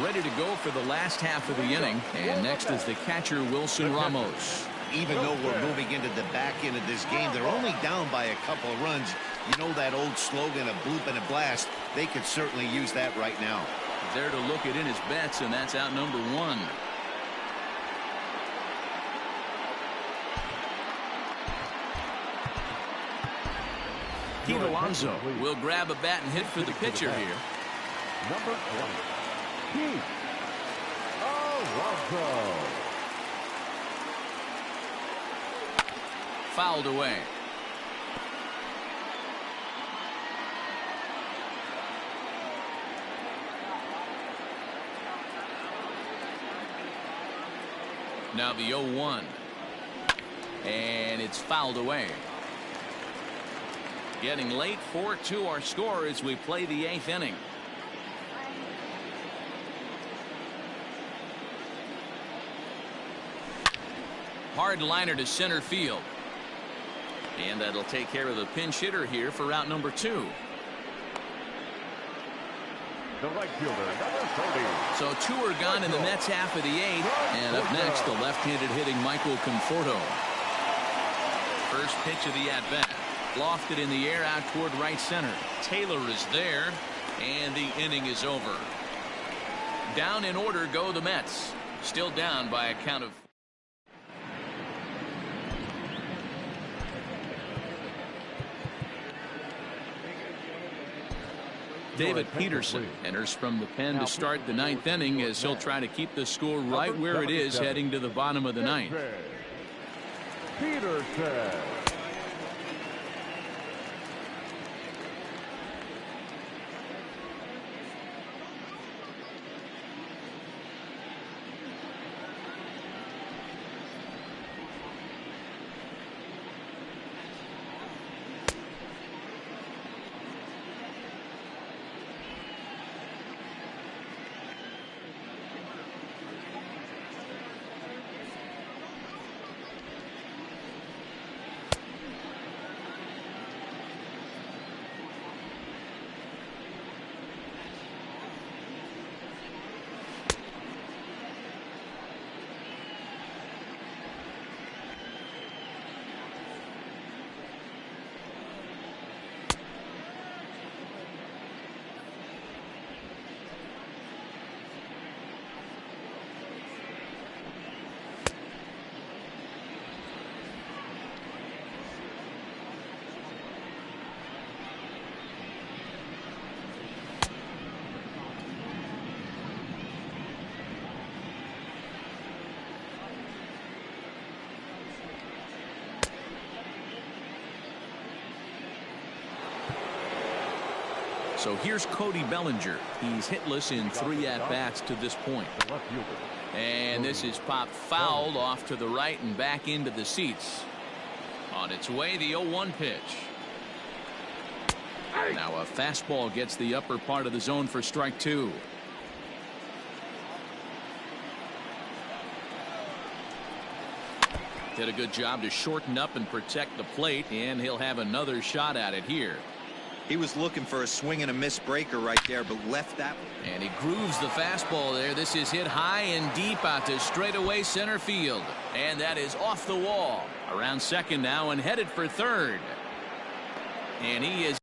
Ready to go for the last half of the inning. And next is the catcher, Wilson Ramos. Even though we're moving into the back end of this game, they're only down by a couple of runs. You know that old slogan, a bloop and a blast. They could certainly use that right now. There to look it in his bets, and that's out number 1. Pete Alonso will grab a bat and hit for the pitcher here. Number 20. Pete Alonso. Fouled away. Now the 0-1. And it's fouled away. Getting late, 4-2 our score as we play the 8th inning. Hard liner to center field. And that'll take care of the pinch hitter here for out number 2. The right fielder, number 30. So 2 are gone in the Mets half of the 8th. And up next, the left-handed hitting Michael Conforto. First pitch of the at-bat. Lofted in the air out toward right center. Taylor is there. And the inning is over. Down in order go the Mets. Still down by a count of... David Peterson enters from the pen to start the 9th inning as he'll try to keep the score right where it is heading to the bottom of the 9th. Peterson. So here's Cody Bellinger. He's hitless in 3 at-bats to this point. And this is popped foul off to the right and back into the seats. On its way, the 0-1 pitch. Now a fastball gets the upper part of the zone for strike 2. Did a good job to shorten up and protect the plate, and he'll have another shot at it here. He was looking for a swing and a miss breaker right there, but left that one. And he grooves the fastball there. This is hit high and deep out to straightaway center field. And that is off the wall. Around second now and headed for third. And he is